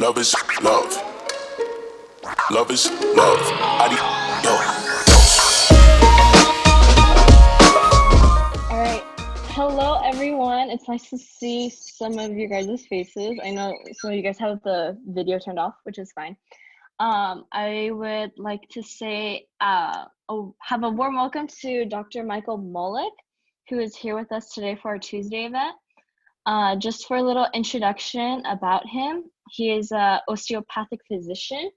Love is love. Love is love. All right. Hello, everyone. It's nice to see some of you guys' faces. I know some of you guys have the video turned off, which is fine. I would like to say, have a warm welcome to Dr. Michael Mullet, who is here with us today for our Tuesday event. Just for a little introduction about him, he is an osteopathic physician.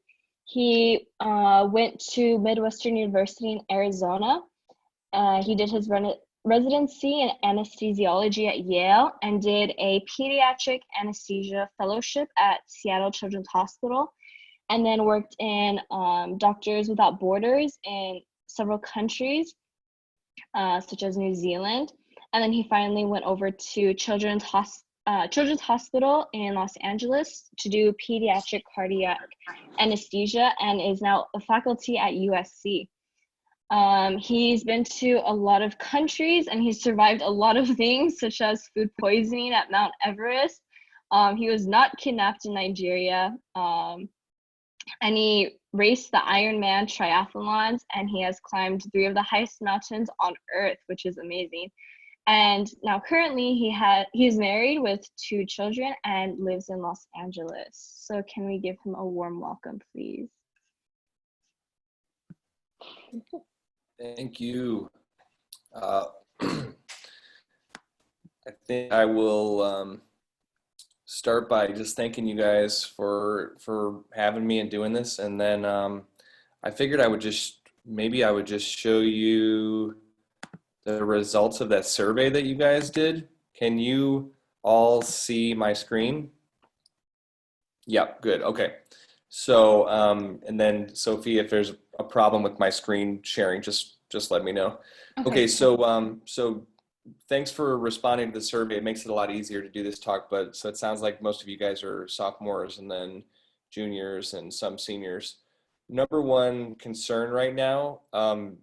He went to Midwestern University in Arizona. He did his residency in anesthesiology at Yale and did a pediatric anesthesia fellowship at Seattle Children's Hospital, and then worked in Doctors Without Borders in several countries, such as New Zealand. And then he finally went over to Children's Hospital in Los Angeles to do pediatric cardiac anesthesia and is now a faculty at USC. He's been to a lot of countries and he's survived a lot of things, such as food poisoning at Mount Everest. He was not kidnapped in Nigeria. And he raced the Ironman triathlons, and he has climbed 3 of the highest mountains on Earth, which is amazing. And now currently he's married with 2 children and lives in Los Angeles. So can we give him a warm welcome, please? Thank you. I think I will start by just thanking you guys for having me and doing this, and then I figured I would just show you the results of that survey that you guys did. Can you all see my screen? Yeah, good. Okay. So and then Sophie, if there's a problem with my screen sharing, just let me know. Okay, so thanks for responding to the survey. It makes it a lot easier to do this talk, but so it sounds like most of you guys are sophomores and then juniors and some seniors. Number one concern right now,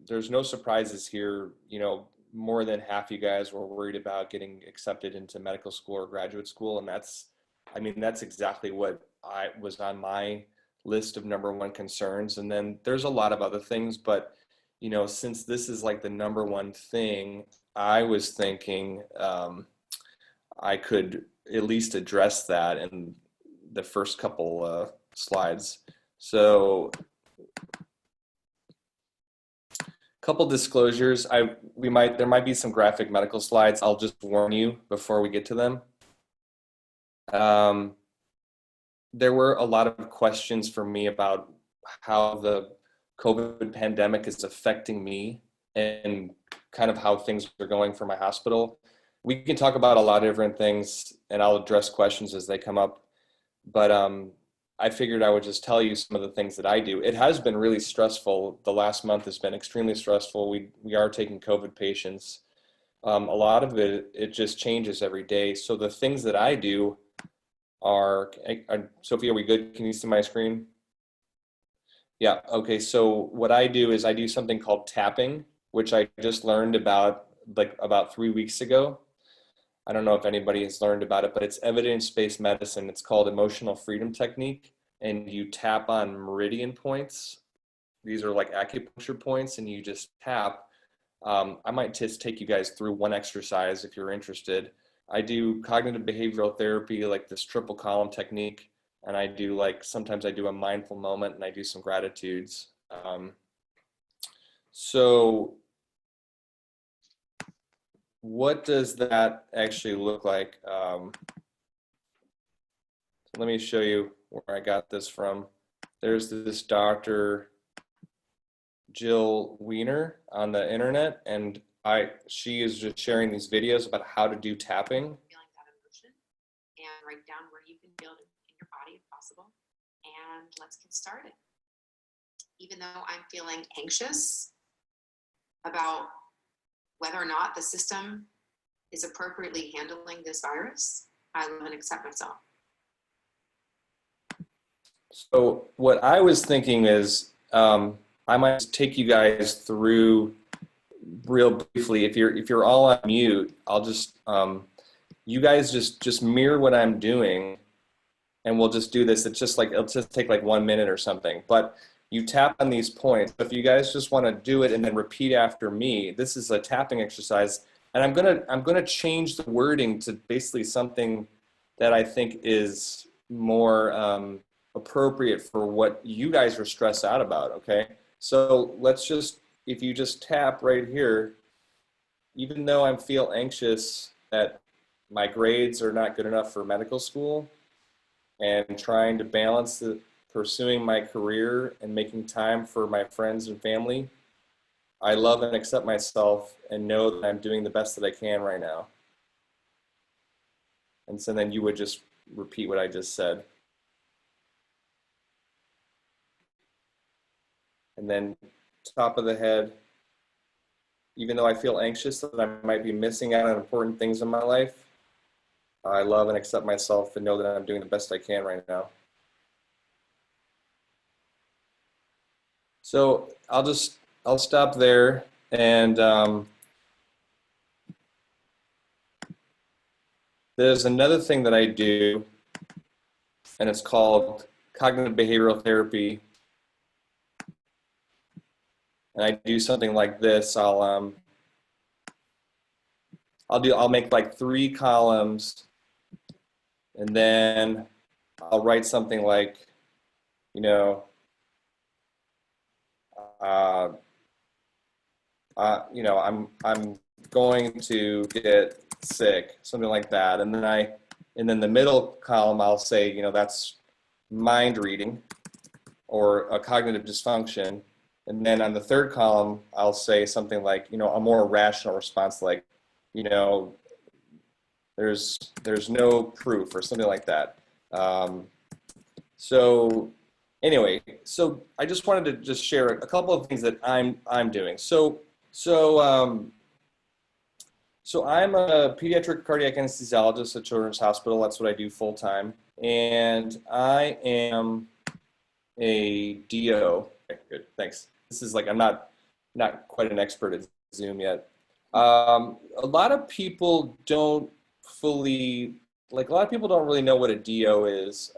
there's no surprises here. You know, more than half you guys were worried about getting accepted into medical school or graduate school, and that's exactly what I was on my list of number one concerns. And then there's a lot of other things, but you know, since this is like the number one thing, I was thinking I could at least address that in the first couple slides. So couple disclosures. There might be some graphic medical slides. I'll just warn you before we get to them. There were a lot of questions for me about how the COVID pandemic is affecting me and kind of how things are going for my hospital. We can talk about a lot of different things and I'll address questions as they come up. But I figured I would just tell you some of the things that I do. It has been really stressful. The last month has been extremely stressful. We are taking COVID patients. A lot of it just changes every day. So the things that I do are Sophie, are we good? Can you see my screen? Yeah, okay. So what I do is I do something called tapping, which I just learned about about 3 weeks ago. I don't know if anybody has learned about it, but it's evidence-based medicine. It's called emotional freedom technique, and you tap on meridian points. These are like acupuncture points, and you just tap. I might just take you guys through one exercise if you're interested. I do cognitive behavioral therapy, like this triple column technique, and I do sometimes I do a mindful moment, and I do some gratitudes. So what does that actually look like? Let me show you where I got this from. There's this Dr. Jill Wener on the internet, and she is just sharing these videos about how to do tapping. Feeling that emotion and write down where you can feel it in your body if possible. And let's get started. Even though I'm feeling anxious about whether or not the system is appropriately handling this virus, I love and accept myself. So what I was thinking is I might take you guys through real briefly. If you're all on mute, I'll just you guys just mirror what I'm doing and we'll just do this. It's just like, it'll just take like 1 minute or something, but you tap on these points. If you guys just want to do it and then repeat after me, this is a tapping exercise. And I'm gonna change the wording to basically something that I think is more appropriate for what you guys are stressed out about, okay? So let's just, if you just tap right here, even though I feel anxious that my grades are not good enough for medical school and trying to balance pursuing my career and making time for my friends and family, I love and accept myself and know that I'm doing the best that I can right now. And so then you would just repeat what I just said. And then top of the head, even though I feel anxious that I might be missing out on important things in my life, I love and accept myself and know that I'm doing the best I can right now. So I'll stop there, and there's another thing that I do, and it's called cognitive behavioral therapy. And I do something like this. I'll make like 3 columns, and then I'll write something like, you know, I'm going to get sick, something like that. And then the middle column, I'll say, you know, that's mind reading or a cognitive dysfunction. And then on the third column, I'll say something like, you know, a more rational response, like, you know, there's no proof or something like that. So anyway, so I just wanted to just share a couple of things that I'm doing. So I'm a pediatric cardiac anesthesiologist at Children's Hospital. That's what I do full time, and I am a DO. Okay, good, thanks. This is like, I'm not quite an expert at Zoom yet. A lot of people don't fully, like a lot of people don't really know what a DO is.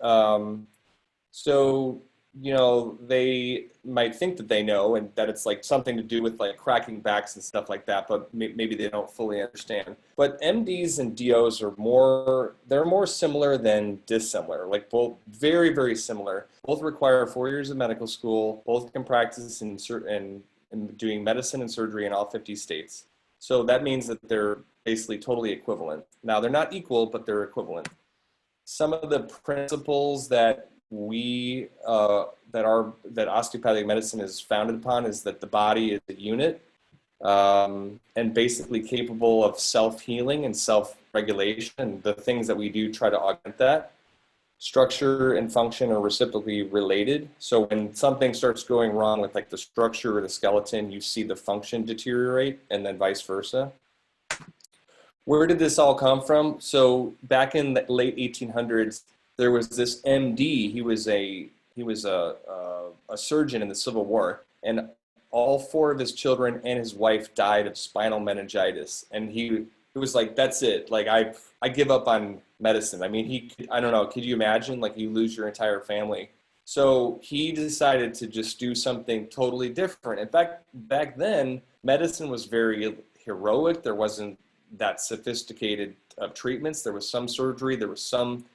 So, you know, they might think that they know and that it's like something to do with like cracking backs and stuff like that, but maybe they don't fully understand. But MDs and DOs are they're more similar than dissimilar, like both very, very similar. Both require 4 years of medical school. Both can practice in doing medicine and surgery in all 50 states. So that means that they're basically totally equivalent. Now, they're not equal, but they're equivalent. Some of the principles that that osteopathic medicine is founded upon is that the body is a unit and basically capable of self-healing and self-regulation. And the things that we do try to augment that. Structure and function are reciprocally related. So when something starts going wrong with like the structure or the skeleton, you see the function deteriorate, and then vice versa. Where did this all come from? So back in the late 1800s, there was this MD. He was a surgeon in the Civil War, and all 4 of his children and his wife died of spinal meningitis. And he was like, "That's it. Like I give up on medicine." I mean, I don't know. Could you imagine? Like you lose your entire family. So he decided to just do something totally different. In fact, back then, medicine was very heroic. There wasn't that sophisticated treatments. There was some surgery. There was some,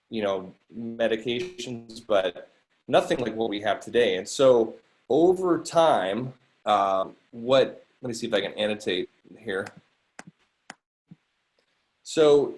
you know, medications, but nothing like what we have today. And so over time, let me see if I can annotate here. So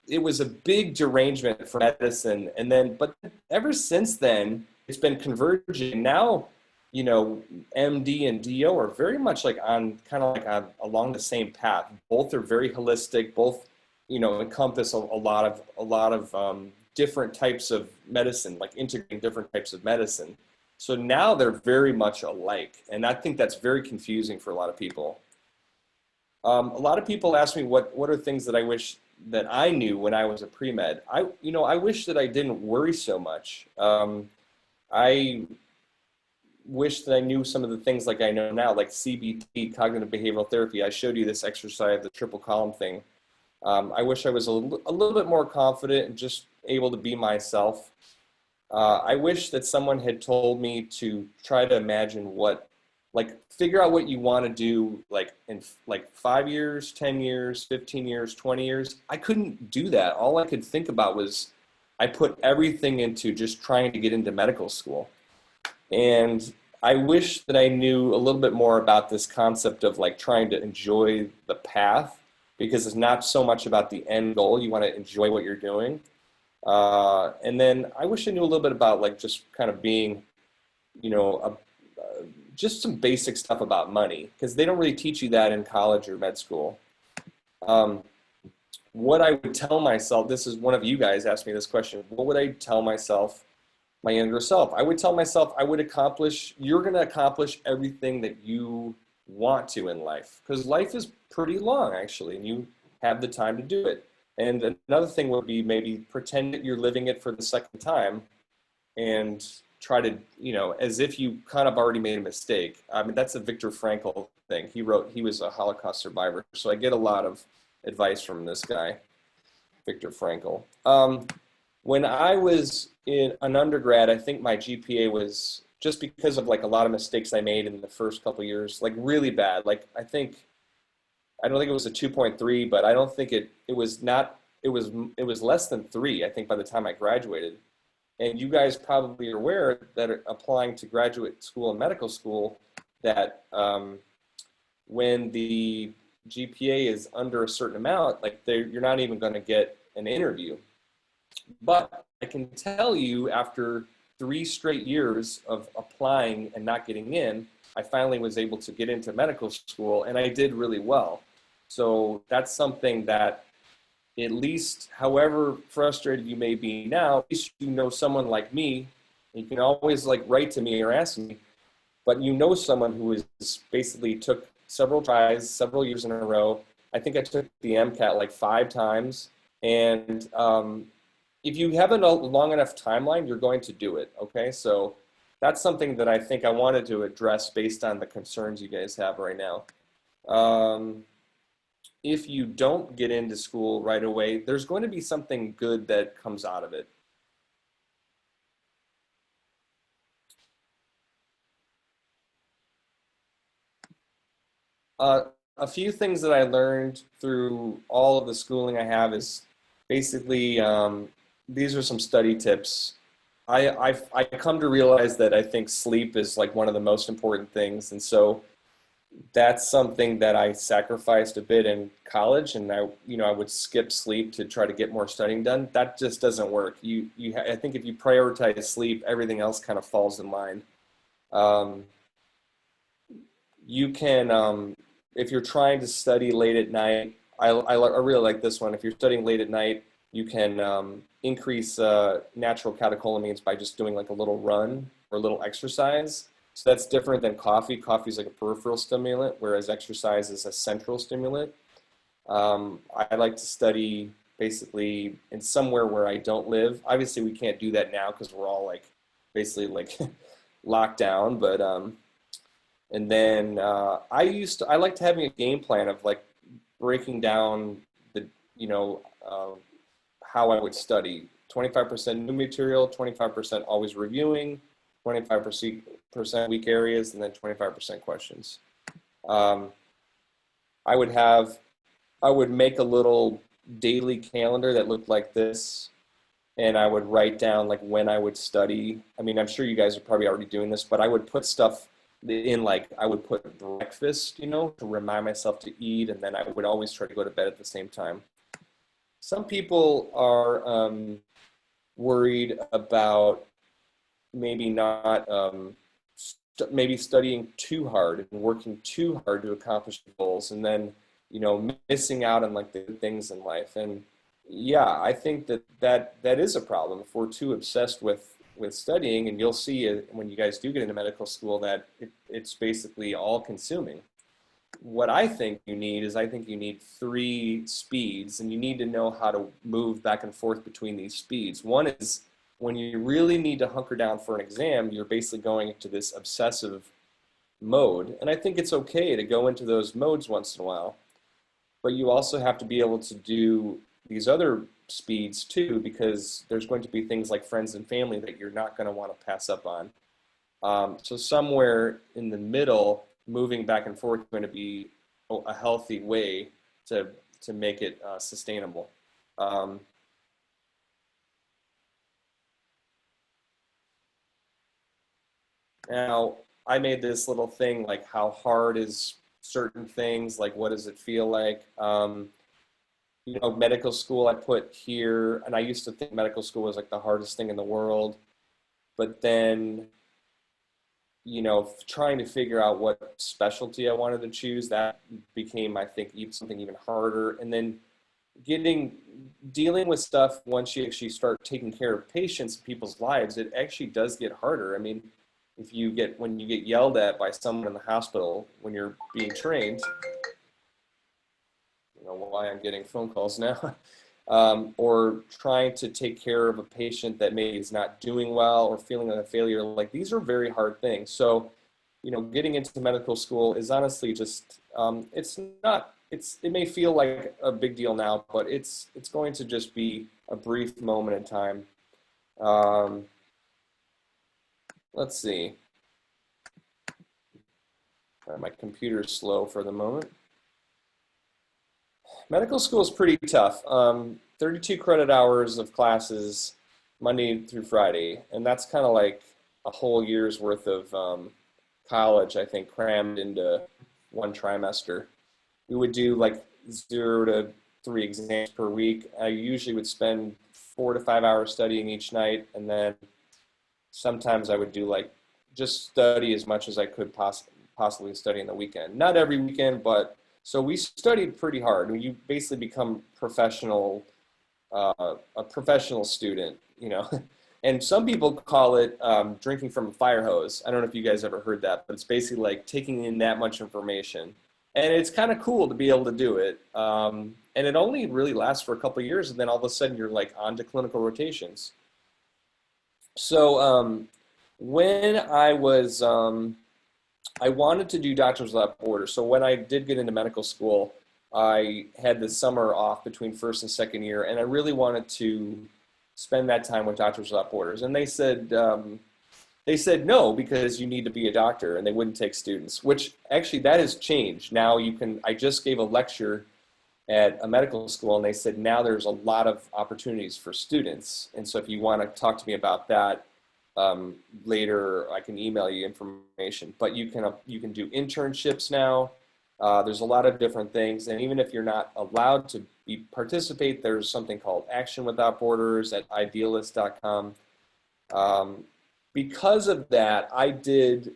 it was a big derangement for medicine. And then, but ever since then, it's been converging. Now, you know, MD and DO are very much like along the same path. Both are very holistic. Both, you know, encompass a lot of different types of medicine, like integrating different types of medicine. So now they're very much alike, and I think that's very confusing for a lot of people. A lot of people ask me what are things that I wish that I knew when I was a pre-med. I wish that I didn't worry so much. I wish that I knew some of the things like I know now, like CBT, cognitive behavioral therapy. I showed you this exercise, the triple column thing. I wish I was a little bit more confident and just able to be myself. I wish that someone had told me to try to imagine figure out what you want to do, like in like 5 years, 10 years, 15 years, 20 years. I couldn't do that. All I could think about was I put everything into just trying to get into medical school. And I wish that I knew a little bit more about this concept of like trying to enjoy the path, because it's not so much about the end goal. You want to enjoy what you're doing. And then I wish I knew a little bit about like just kind of being, just some basic stuff about money, because they don't really teach you that in college or med school. What I would tell myself, this is one of you guys asked me this question, what would I tell myself, my younger self? I would tell myself you're going to accomplish everything that you want to in life, because life is pretty long actually, and you have the time to do it. And another thing would be maybe pretend that you're living it for the second time and try to, as if you kind of already made a mistake. I mean, that's a Viktor Frankl thing. He was a Holocaust survivor. So I get a lot of advice from this guy, Viktor Frankl. When I was in an undergrad, I think my GPA was, just because of like a lot of mistakes I made in the first couple of years, like really bad. Like I don't think it was a 2.3, but I don't think it was less than 3, I think, by the time I graduated. And you guys probably are aware that applying to graduate school and medical school, that when the GPA is under a certain amount, like you're not even going to get an interview. But I can tell you, after 3 straight years of applying and not getting in, I finally was able to get into medical school, and I did really well. So that's something that, at least, however frustrated you may be now, at least you know someone like me. You can always like write to me or ask me, but someone who is basically took several tries, several years in a row. I think I took the MCAT like 5 times. And if you have a long enough timeline, you're going to do it. Okay, so that's something that I think I wanted to address based on the concerns you guys have right now. If you don't get into school right away, there's going to be something good that comes out of it. A few things that I learned through all of the schooling I have is basically, these are some study tips. I come to realize that I think sleep is like one of the most important things, and so that's something that I sacrificed a bit in college, and I would skip sleep to try to get more studying done. That just doesn't work. I think if you prioritize sleep, everything else kind of falls in line. You can, if you're trying to study late at night, I really like this one. If you're studying late at night, you can increase natural catecholamines by just doing like a little run or a little exercise. So that's different than coffee. Coffee is like a peripheral stimulant, whereas exercise is a central stimulant. I like to study basically in somewhere where I don't live. Obviously, we can't do that now because we're all like basically like locked down. But and then I liked having a game plan of like breaking down the how I would study. 25% new material, 25% always reviewing, 25% weak areas, and then 25% questions. I would make a little daily calendar that looked like this, and I would write down like when I would study. I mean, I'm sure you guys are probably already doing this, but I would put stuff in, like I would put breakfast, to remind myself to eat, and then I would always try to go to bed at the same time. Some people are worried about maybe not, maybe studying too hard and working too hard to accomplish the goals, and then, missing out on like the good things in life. And yeah, I think that is a problem if we're too obsessed with studying, and you'll see it when you guys do get into medical school that it's basically all consuming. What I think you need is, I think you need 3 speeds, and you need to know how to move back and forth between these speeds. One is when you really need to hunker down for an exam, you're basically going into this obsessive mode. And I think it's okay to go into those modes once in a while. but you also have to be able to do these other speeds too, because there's going to be things like friends and family that you're not going to want to pass up on. So somewhere in the middle, moving back and forth is going to be a healthy way to make it sustainable. Now, I made this little thing like how hard is certain things, like what does it feel like? You know, medical school I put here, and I used to think medical school was like the hardest thing in the world, but then, you know, trying to figure out what specialty I wanted to choose, that became, I think, something even harder. And then dealing with stuff once you actually start taking care of patients, people's lives, it actually does get harder. I mean, when you get yelled at by someone in the hospital when you're being trained, I don't know why I'm getting phone calls now, or trying to take care of a patient that maybe is not doing well or feeling like a failure, like these are very hard things. So, you know, getting into medical school is honestly just, it may feel like a big deal now, but it's going to just be a brief moment in time. Let's see. My computer's slow for the moment. Medical school is pretty tough. 32 credit hours of classes, Monday through Friday, and that's kind of like a whole year's worth of college, I think, crammed into one trimester. We would do like 0 to 3 exams per week. I usually would spend 4 to 5 hours studying each night, and then sometimes I would do like just study as much as I could possibly study in the weekend. Not every weekend, but so we studied pretty hard. You basically become a professional student, you know. And some people call it drinking from a fire hose. I don't know if you guys ever heard that, but it's basically like taking in that much information. And it's kind of cool to be able to do it. And it only really lasts for a couple of years, and then all of a sudden you're like on to clinical rotations. So when I was, I wanted to do Doctors Without Borders. So when I did get into medical school, I had the summer off between first and second year, and I really wanted to spend that time with Doctors Without Borders. And they said no, because you need to be a doctor, and they wouldn't take students, which actually that has changed. Now I just gave a lecture at a medical school, and they said now there's a lot of opportunities for students. And so if you want to talk to me about that later, I can email you information. But you can do internships now. There's a lot of different things, and even if you're not allowed to participate, there's something called Action Without Borders at idealist.com. Because of that, I did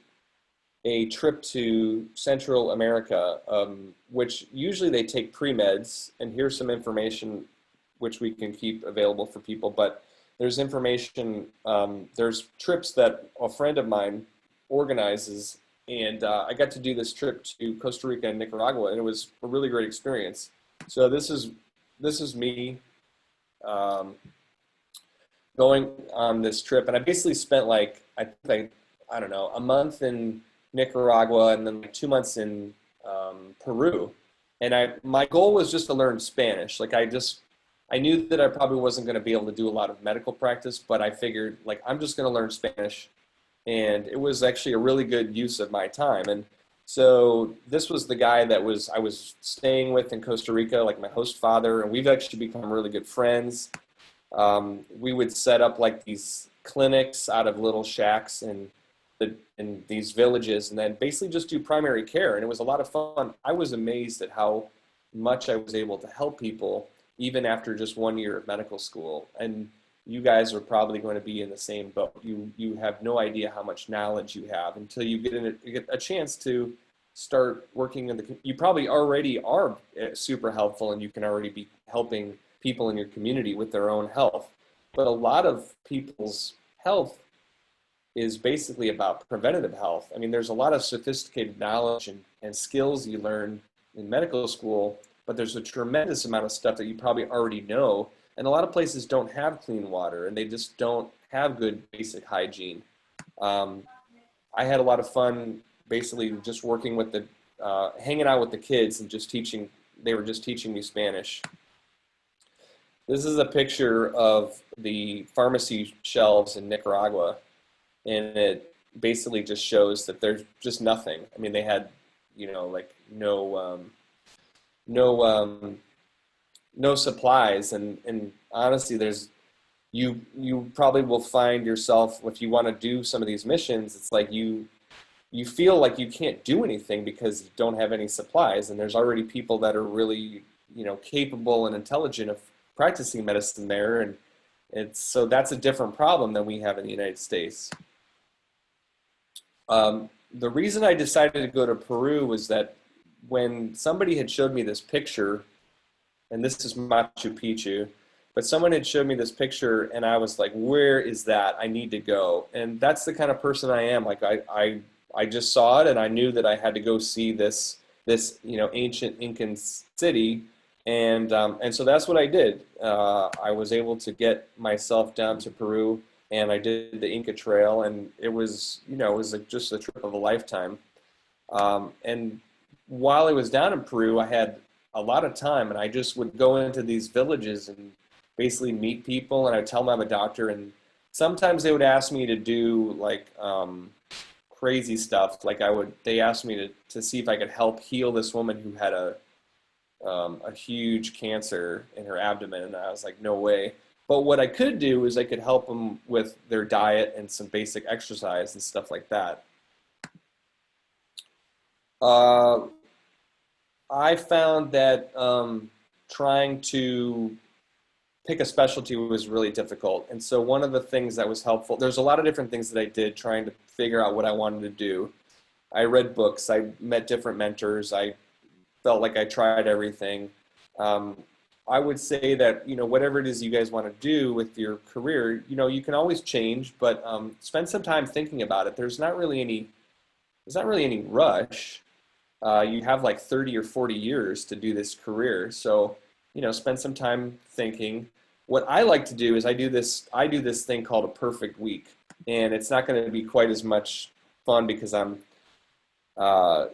a trip to Central America, which usually they take pre-meds, and here's some information which we can keep available for people, but there's information, there's trips that a friend of mine organizes, and I got to do this trip to Costa Rica and Nicaragua, and it was a really great experience. So this is me going on this trip, and I basically spent like, I don't know, a month in Nicaragua and then like 2 months in Peru. And my goal was just to learn Spanish. Like I knew that I probably wasn't going to be able to do a lot of medical practice, but I figured like I'm just going to learn Spanish. And it was actually a really good use of my time. And so this was the guy that I was staying with in Costa Rica, like my host father, and we've actually become really good friends. We would set up like these clinics out of little shacks in these villages, and then basically just do primary care. And it was a lot of fun. I was amazed at how much I was able to help people even after just 1 year of medical school. And you guys are probably going to be in the same boat. You have no idea how much knowledge you have until you get a chance to start working you probably already are super helpful, and you can already be helping people in your community with their own health. But a lot of people's health is basically about preventative health. I mean, there's a lot of sophisticated knowledge and skills you learn in medical school, but there's a tremendous amount of stuff that you probably already know. And a lot of places don't have clean water, and they just don't have good basic hygiene. I had a lot of fun basically just working with hanging out with the kids and just teaching they were just teaching me Spanish. This is a picture of the pharmacy shelves in Nicaragua, and it basically just shows that there's just nothing. I mean, they had, you know, like no supplies, and honestly, there's you probably will find yourself, if you want to do some of these missions, it's like you feel like you can't do anything because you don't have any supplies, and there's already people that are really, you know, capable and intelligent of practicing medicine there, and so that's a different problem than we have in the United States. The reason I decided to go to Peru was that when somebody had showed me this picture, and this is Machu Picchu, but someone had showed me this picture and I was like, where is that? I need to go. And that's the kind of person I am. Like I just saw it and I knew that I had to go see this you know, ancient Incan city. And so that's what I did. I was able to get myself down to Peru, and I did the Inca Trail, and it was, you know, it was like just a trip of a lifetime. And while I was down in Peru, I had a lot of time, and I just would go into these villages and basically meet people, and I'd tell them I'm a doctor, and sometimes they would ask me to do like crazy stuff. Like they asked me to see if I could help heal this woman who had a huge cancer in her abdomen, and I was like, no way. But what I could do is I could help them with their diet and some basic exercise and stuff like that. I found that trying to pick a specialty was really difficult. And so one of the things that was helpful, there's a lot of different things that I did trying to figure out what I wanted to do. I read books, I met different mentors, I felt like I tried everything. I would say that, you know, whatever it is you guys want to do with your career, you know, you can always change, but spend some time thinking about it. There's not really any rush. You have like 30 or 40 years to do this career. So, you know, spend some time thinking. What I like to do is I do this thing called a perfect week, and it's not going to be quite as much fun because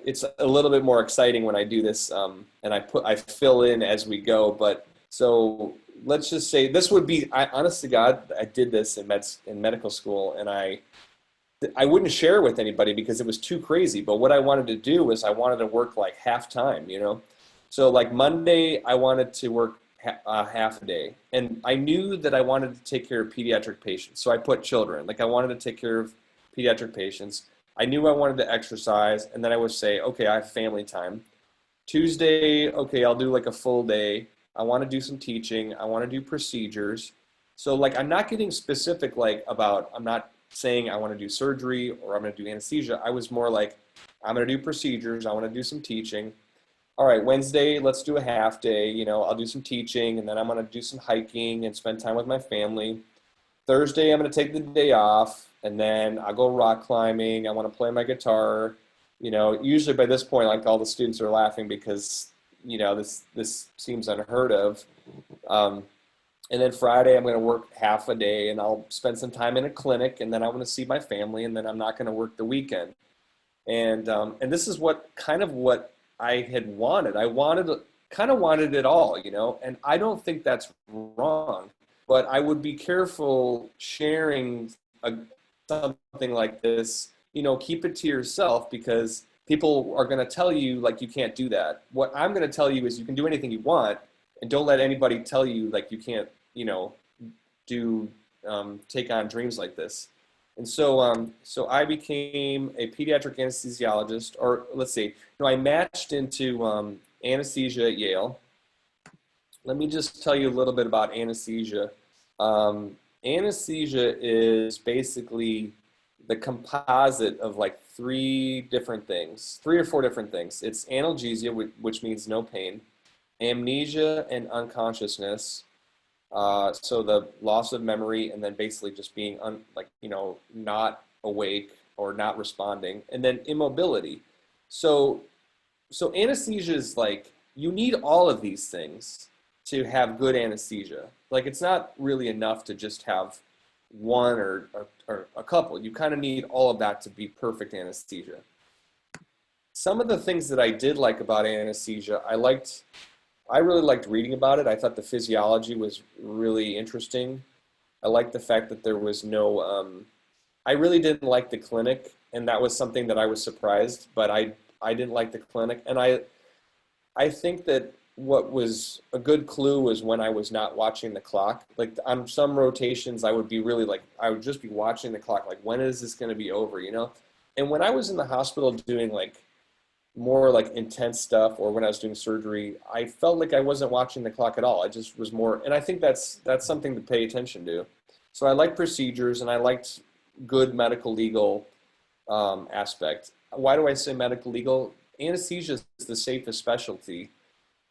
it's a little bit more exciting when I do this, and I fill in as we go. But so let's just say this would be, honest to God, I did this in medical school, and I wouldn't share it with anybody because it was too crazy. But what I wanted to do was I wanted to work like half time, you know. So like Monday, I wanted to work half a day, and I knew that I wanted to take care of pediatric patients. So I put children, like I wanted to take care of pediatric patients. I knew I wanted to exercise, and then I would say, okay, I have family time. Tuesday, okay, I'll do like a full day. I want to do some teaching. I want to do procedures. So like I'm not getting specific I'm not saying I want to do surgery or I'm going to do anesthesia. I was more like, I'm going to do procedures. I want to do some teaching. All right, Wednesday, let's do a half day. You know, I'll do some teaching, and then I'm going to do some hiking and spend time with my family. Thursday, I'm going to take the day off, and then I'll go rock climbing. I want to play my guitar. You know, usually by this point, like all the students are laughing because, you know, this seems unheard of. And then Friday, I'm going to work half a day, and I'll spend some time in a clinic, and then I want to see my family, and then I'm not going to work the weekend. And this is what I had wanted. I kind of wanted it all, you know, and I don't think that's wrong, but I would be careful sharing something like this, you know, keep it to yourself because people are going to tell you like you can't do that. What I'm going to tell you is you can do anything you want, and don't let anybody tell you like you can't, you know, take on dreams like this. And so I became a pediatric anesthesiologist, or let's see, I matched into anesthesia at Yale. Let me just tell you a little bit about anesthesia. Anesthesia is basically the composite of like three or four different things. It's analgesia, which means no pain, amnesia and unconsciousness, so the loss of memory, and then basically just being not awake or not responding, and then immobility. So anesthesia is like, you need all of these things to have good anesthesia. Like, it's not really enough to just have one or a couple. You kind of need all of that to be perfect anesthesia. Some of the things that I did like about anesthesia, I liked I really liked reading about it. I thought the physiology was really interesting. I liked the fact that there was no, I really didn't like the clinic, and that was something that I was surprised, but I didn't like the clinic. And I think that what was a good clue was when I was not watching the clock. Like on some rotations, I would be really like, I would just be watching the clock, like, when is this going to be over, you know? And when I was in the hospital doing like more like intense stuff, or when I was doing surgery, I felt like I wasn't watching the clock at all. I just was more, and I think that's something to pay attention to. So I liked procedures, and I liked good medical legal aspect. Why do I say medical legal? Anesthesia is the safest specialty.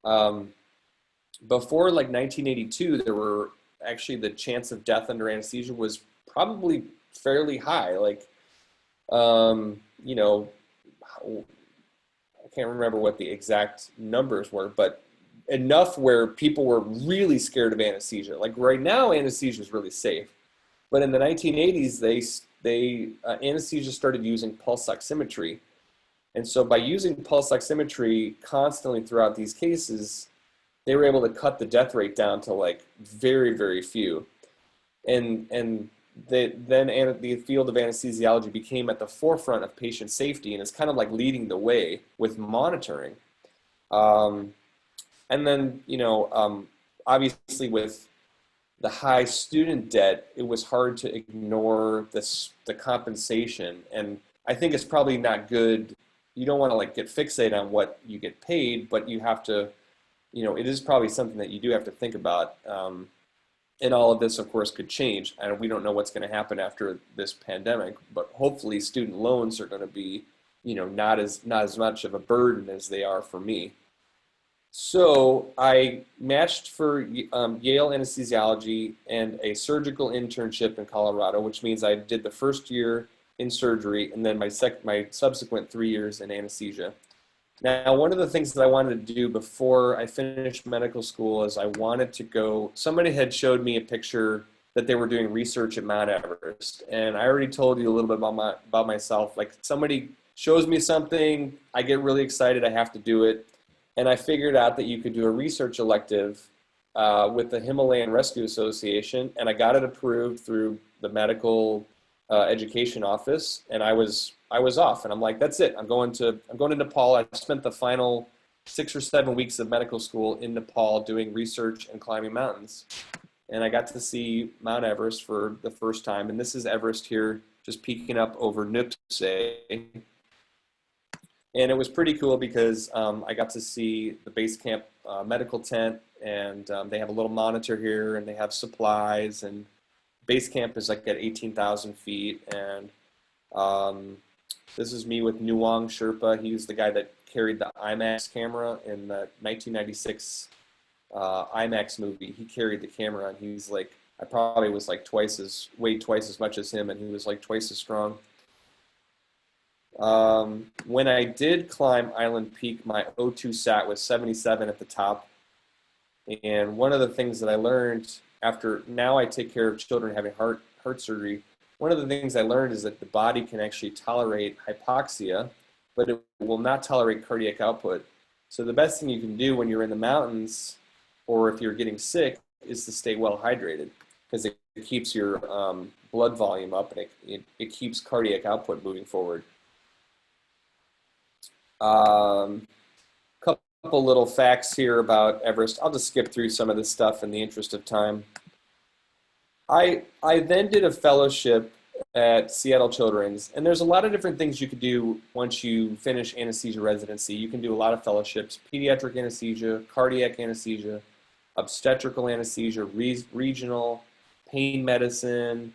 Before like 1982, there were actually, the chance of death under anesthesia was probably fairly high. Like, you know, I can't remember what the exact numbers were, but enough where people were really scared of anesthesia. Like right now, anesthesia is really safe, but in the 1980s, anesthesia started using pulse oximetry, and so by using pulse oximetry constantly throughout these cases, they were able to cut the death rate down to like very, very few, and then the field of anesthesiology became at the forefront of patient safety, and it's kind of like leading the way with monitoring. And then, you know, obviously with the high student debt, it was hard to ignore the compensation. And I think it's probably not good. You don't want to like get fixated on what you get paid, but you have to, you know, it is probably something that you do have to think about. And all of this, of course, could change. And we don't know what's going to happen after this pandemic, but hopefully student loans are going to be, you know, not as much of a burden as they are for me. So I matched for Yale Anesthesiology and a surgical internship in Colorado, which means I did the first year in surgery and then my subsequent 3 years in anesthesia. Now, one of the things that I wanted to do before I finished medical school is I wanted to go, somebody had showed me a picture that they were doing research at Mount Everest. And I already told you a little bit about myself. Like somebody shows me something, I get really excited, I have to do it. And I figured out that you could do a research elective with the Himalayan Rescue Association, and I got it approved through the medical education office, and I was off, and I'm like, that's it. I'm going to Nepal. I spent the final 6 or 7 weeks of medical school in Nepal doing research and climbing mountains, and I got to see Mount Everest for the first time. And this is Everest here, just peeking up over Nuptse. And it was pretty cool because I got to see the base camp medical tent, and they have a little monitor here, and they have supplies, and base camp is like at 18,000 feet. And this is me with Nuang Sherpa. He was the guy that carried the IMAX camera in the 1996 IMAX movie. He carried the camera, and he's like, I probably was like weighed twice as much as him, and he was like twice as strong. When I did climb Island Peak, my O2 sat was 77 at the top. And one of the things that I learned after, now I take care of children having heart surgery, one of the things I learned is that the body can actually tolerate hypoxia, but it will not tolerate cardiac output. So the best thing you can do when you're in the mountains, or if you're getting sick, is to stay well hydrated, because it keeps your blood volume up, and it keeps cardiac output moving forward. Couple little facts here about Everest. I'll just skip through some of this stuff in the interest of time. I then did a fellowship at Seattle Children's, and there's a lot of different things you could do once you finish anesthesia residency. You can do a lot of fellowships: pediatric anesthesia, cardiac anesthesia, obstetrical anesthesia, regional, pain medicine,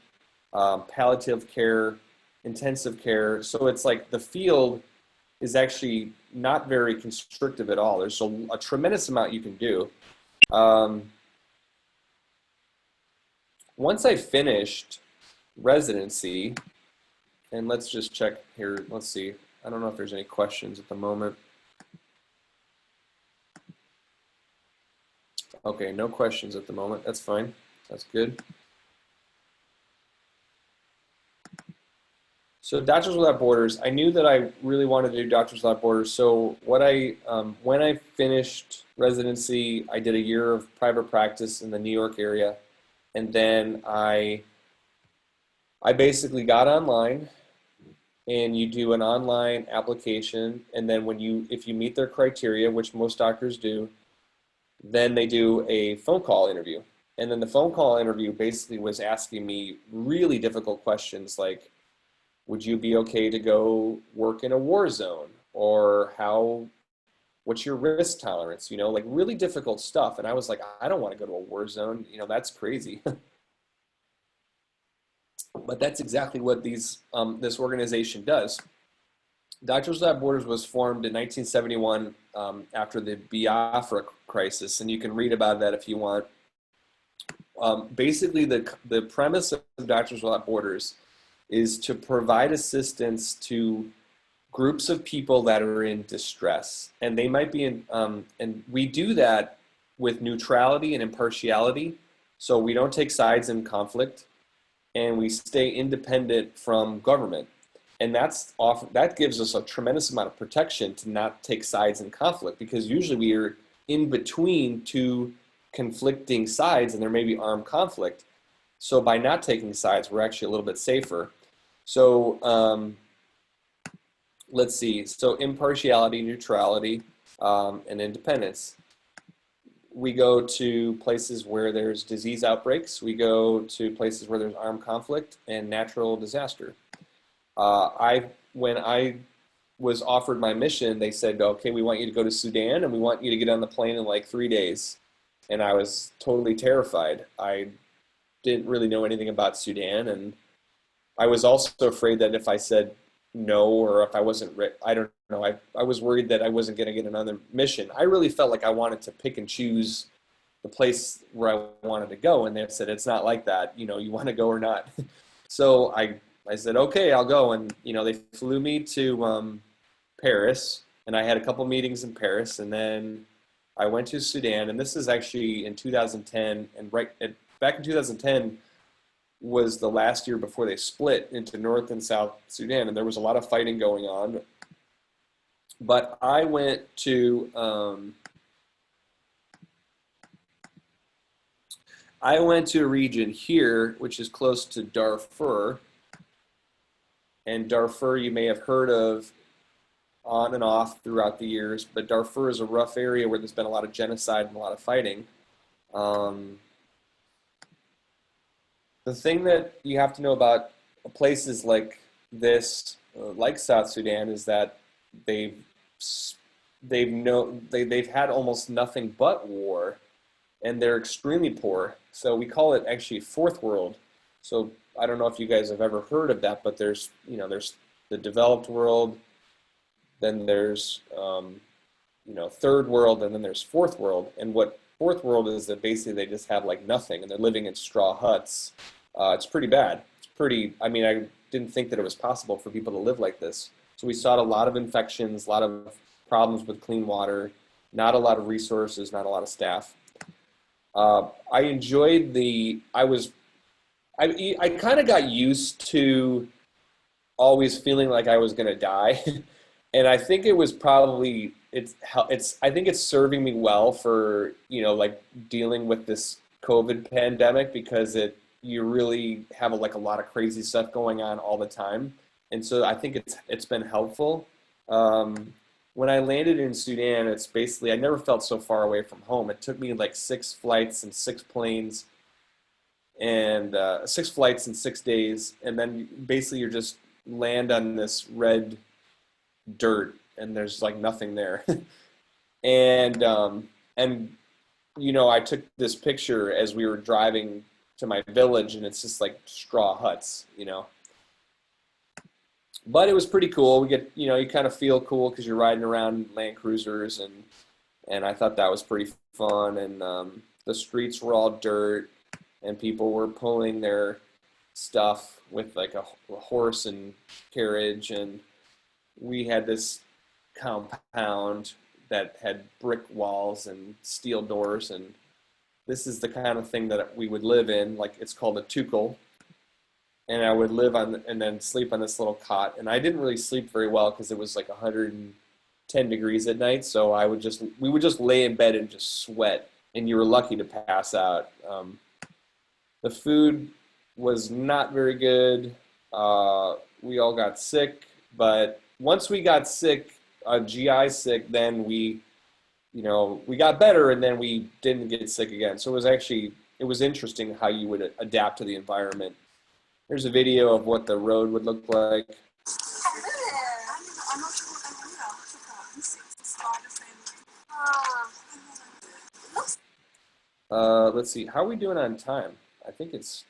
palliative care, intensive care. So it's like the field is actually not very constrictive at all. There's a tremendous amount you can do. Once I finished residency, and let's just check here, let's see. I don't know if there's any questions at the moment. Okay, no questions at the moment. That's fine. That's good. So Doctors Without Borders, I knew that I really wanted to do Doctors Without Borders. So what when I finished residency, I did a year of private practice in the New York area. And then I basically got online, and you do an online application. And then if you meet their criteria, which most doctors do, then they do a phone call interview. And then the phone call interview basically was asking me really difficult questions like, would you be okay to go work in a war zone? Or what's your risk tolerance? You know, like really difficult stuff. And I was like, I don't want to go to a war zone. You know, that's crazy. But that's exactly what this organization does. Doctors Without Borders was formed in 1971 after the Biafra crisis, and you can read about that if you want. Basically, the premise of Doctors Without Borders is to provide assistance to groups of people that are in distress, and they might be in. And we do that with neutrality and impartiality, so we don't take sides in conflict, and we stay independent from government. And that gives us a tremendous amount of protection to not take sides in conflict, because usually we are in between two conflicting sides and there may be armed conflict. So by not taking sides, we're actually a little bit safer. So let's see. So impartiality, neutrality, and independence. We go to places where there's disease outbreaks. We go to places where there's armed conflict and natural disaster. When I was offered my mission, they said, okay, we want you to go to Sudan and we want you to get on the plane in like 3 days. And I was totally terrified. I didn't really know anything about Sudan. And I was also afraid that if I said no, or if I wasn't, I don't know, I was worried that I wasn't going to get another mission. I really felt like I wanted to pick and choose the place where I wanted to go. And they said, it's not like that. You know, you want to go or not. So I said, okay, I'll go. And, you know, they flew me to Paris, and I had a couple meetings in Paris, and then I went to Sudan. And this is actually in 2010. And back in 2010 was the last year before they split into North and South Sudan. And there was a lot of fighting going on. But I went to a region here, which is close to Darfur. And Darfur, you may have heard of on and off throughout the years, but Darfur is a rough area where there's been a lot of genocide and a lot of fighting. The thing that you have to know about places like this, like South Sudan, is that they've had almost nothing but war, and they're extremely poor. So we call it actually fourth world. So I don't know if you guys have ever heard of that, but there's the developed world, then there's third world, and then there's fourth world. And what fourth world is that basically they just have like nothing, and they're living in straw huts. It's pretty bad. I didn't think that it was possible for people to live like this. So we saw a lot of infections, a lot of problems with clean water, not a lot of resources, not a lot of staff. I enjoyed I kind of got used to always feeling like I was going to die. And I think it was probably, I think it's serving me well for, like dealing with this COVID pandemic, because you really have a lot of crazy stuff going on all the time. And so I think it's been helpful. When I landed in Sudan, it's basically, I never felt so far away from home. It took me like 6 flights and 6 planes, and 6 flights in 6 days. And then basically you just land on this red dirt, and there's like nothing there. and I took this picture as we were driving to my village, and it's just like straw huts, But it was pretty cool. We get, you kind of feel cool because you're riding around Land Cruisers, and I thought that was pretty fun. And the streets were all dirt, and people were pulling their stuff with like a horse and carriage. And we had this compound that had brick walls and steel doors, and this is the kind of thing that we would live in. Like, it's called a tukul. and I would and then sleep on this little cot. And I didn't really sleep very well because it was like 110 degrees at night. So we would just lay in bed and just sweat, and you were lucky to pass out. The food was not very good. We all got sick, but once we got sick, GI sick, then we got better, and then we didn't get sick again. So it was interesting how you would adapt to the environment. Here's a video of what the road would look like. Let's see, how are we doing on time? I think it's,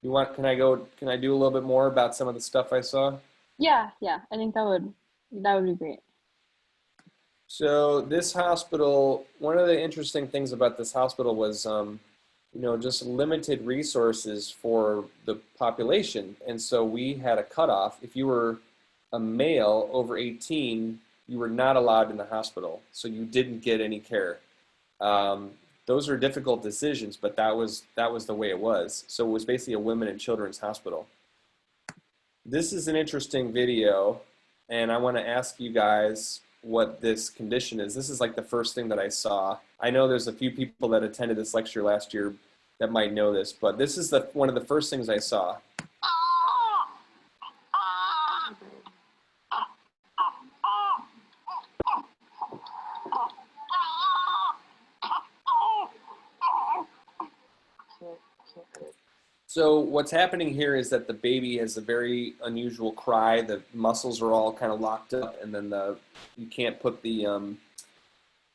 can I do a little bit more about some of the stuff I saw? Yeah, I think that would be great. So this hospital, one of the interesting things about this hospital was, just limited resources for the population. And so we had a cutoff. If you were a male over 18, you were not allowed in the hospital. So you didn't get any care. Those are difficult decisions, but that was the way it was. So it was basically a women and children's hospital. This is an interesting video, and I want to ask you guys what this condition is. This is like the first thing that I saw. I know there's a few people that attended this lecture last year that might know this, but this is one of the first things I saw. So what's happening here is that the baby has a very unusual cry. The muscles are all kind of locked up, and then you can't put the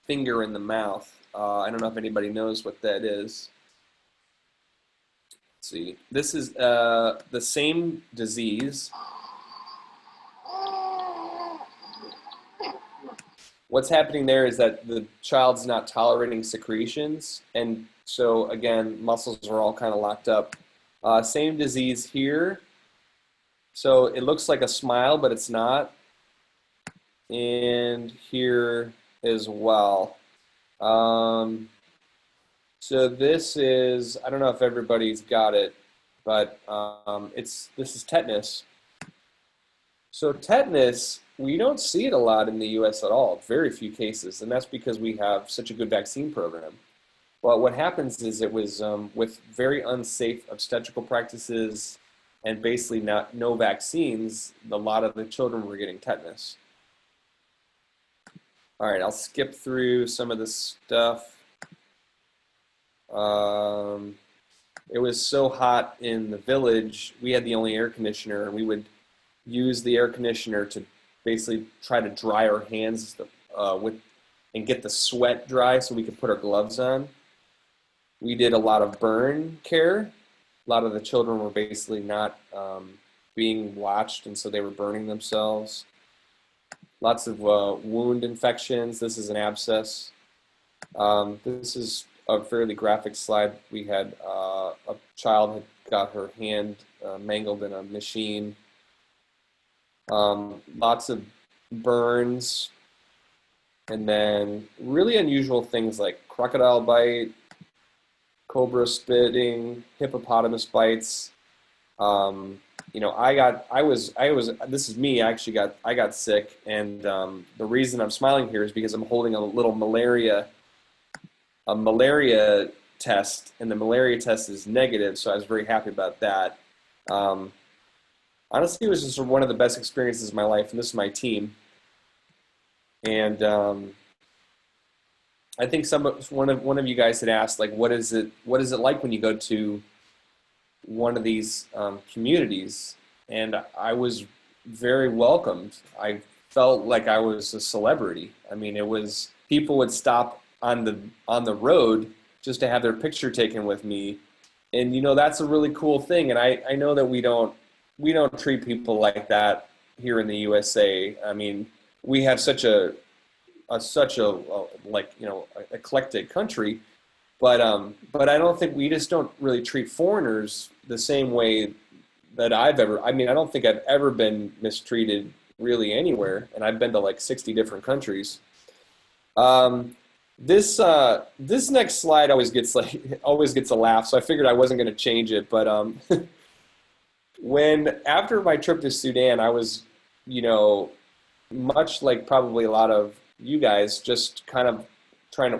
finger in the mouth. I don't know if anybody knows what that is. Let's see. This is the same disease. What's happening there is that the child's not tolerating secretions, and so again, muscles are all kind of locked up. Same disease here. So it looks like a smile, but it's not. And here as well. So this is, I don't know if everybody's got it, but this is tetanus. So tetanus, we don't see it a lot in the US at all, very few cases, and that's because we have such a good vaccine program. But what happens is it was with very unsafe obstetrical practices and basically no vaccines, a lot of the children were getting tetanus. All right, I'll skip through some of this stuff. It was so hot in the village, we had the only air conditioner, and we would use the air conditioner to basically try to dry our hands and get the sweat dry so we could put our gloves on. We did a lot of burn care. A lot of the children were basically not being watched, and so they were burning themselves. Lots of wound infections. This is an abscess. This is a fairly graphic slide. We had a child had got her hand mangled in a machine. Lots of burns. And then really unusual things like crocodile bite, cobra spitting, hippopotamus bites. This is me, I got sick, and the reason I'm smiling here is because I'm holding a little malaria test, and the malaria test is negative, so I was very happy about that. Honestly, it was just one of the best experiences of my life, and this is my team. And I think one of you guys had asked, like, what is it like when you go to one of these communities? And I was very welcomed. I felt like I was a celebrity. I mean, people would stop on the road just to have their picture taken with me, and that's a really cool thing. And I know that we don't treat people like that here in the USA. I mean, we have such a eclectic country, but I don't think we just don't really treat foreigners the same way that I don't think I've ever been mistreated really anywhere, and I've been to like 60 different countries. This next slide always gets a laugh, so I figured I wasn't going to change it. But after my trip to Sudan, I was, much like probably a lot of you guys, just kind of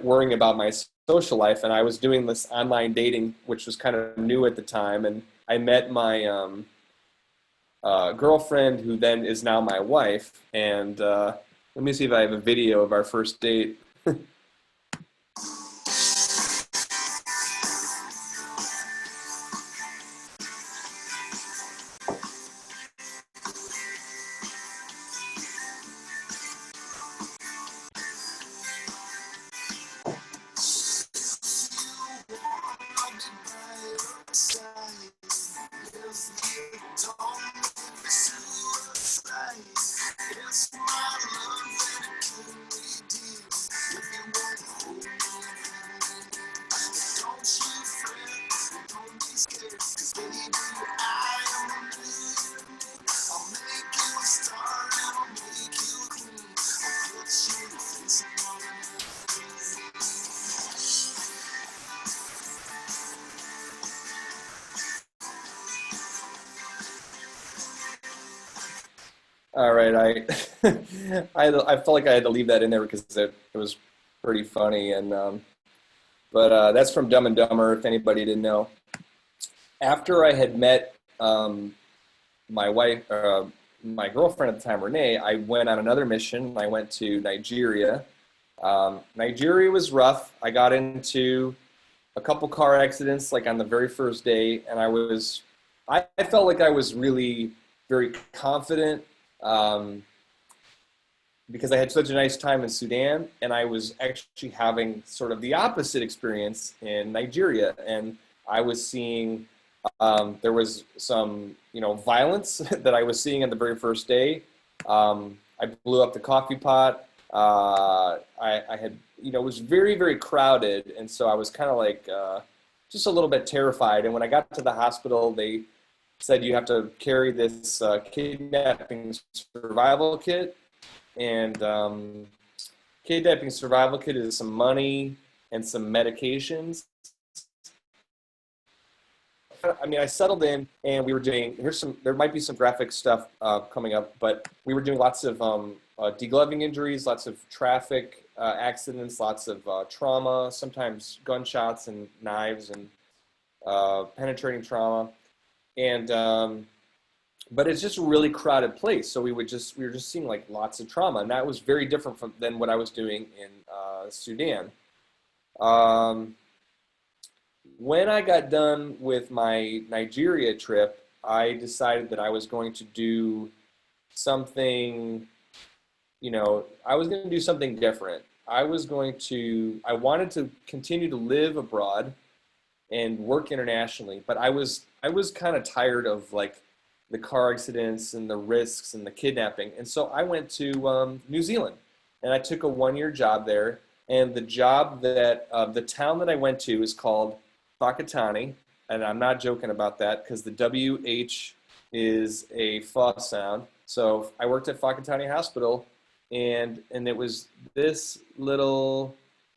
worrying about my social life, and I was doing this online dating, which was kind of new at the time, and I met my girlfriend, who then is now my wife. And let me see if I have a video of our first date. All right, I felt like I had to leave that in there because it was pretty funny, and but that's from Dumb and Dumber, if anybody didn't know. After I had met my wife, my girlfriend at the time, Renee, I went on another mission. I went to Nigeria. Nigeria was rough. I got into a couple car accidents like on the very first day, and I felt like I was really very confident. Because I had such a nice time in Sudan, and I was actually having sort of the opposite experience in Nigeria. And I was seeing, there was some, violence that I was seeing on the very first day. I blew up the coffee pot. I had, it was very, very crowded. And so I was kind of like, just a little bit terrified. And when I got to the hospital, they said you have to carry this kidnapping survival kit, and kidnapping survival kit is some money and some medications. I mean, I settled in, and we were doing, there might be some graphic stuff coming up, but we were doing lots of degloving injuries, lots of traffic accidents, lots of trauma, sometimes gunshots and knives and penetrating trauma. And, but it's just a really crowded place. So we were just seeing like lots of trauma, and that was very different than what I was doing in Sudan. When I got done with my Nigeria trip, I decided that I was going to do something, I was going to do something different. I wanted to continue to live abroad and work internationally, but I was kind of tired of like the car accidents and the risks and the kidnapping. And so I went to New Zealand, and I took a 1-year job there. And the job that, the town that I went to is called Whakatane. And I'm not joking about that because the WH is a fa sound. So I worked at Whakatane Hospital, and it was this little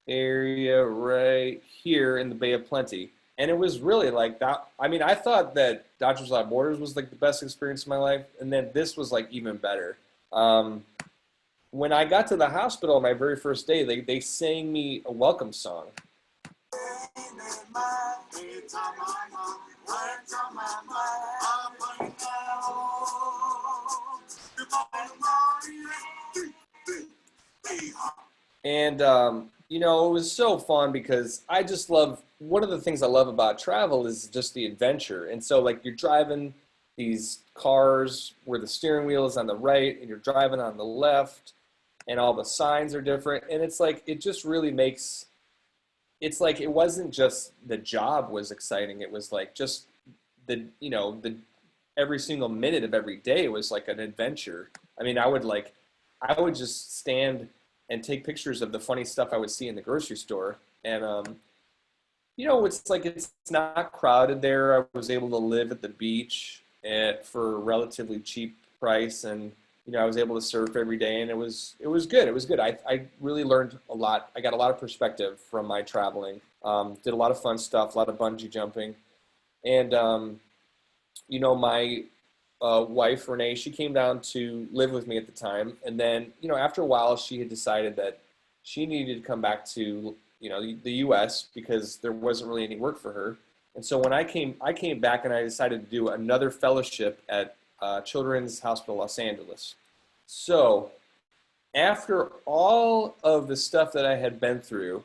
area right here in the Bay of Plenty. And it was really like that. I mean, I thought that Doctors Without Borders was like the best experience of my life. And then this was like even better. When I got to the hospital my very first day, they sang me a welcome song. And, it was so fun because I just love, one of the things I love about travel is just the adventure. And so like you're driving these cars where the steering wheel is on the right and you're driving on the left and all the signs are different. And it's like, it just really makes, it's like, it wasn't just the job was exciting. It was like just the every single minute of every day was like an adventure. I mean, I would just stand and take pictures of the funny stuff I would see in the grocery store. And, it's like, it's not crowded there. I was able to live at the beach for a relatively cheap price. And, I was able to surf every day, and it was good. It was good. I really learned a lot. I got a lot of perspective from my traveling. Did a lot of fun stuff, a lot of bungee jumping. And, my wife, Renee, she came down to live with me at the time. And then, after a while, she had decided that she needed to come back to, the U.S. because there wasn't really any work for her. And so when I came back and I decided to do another fellowship at Children's Hospital Los Angeles. So after all of the stuff that I had been through,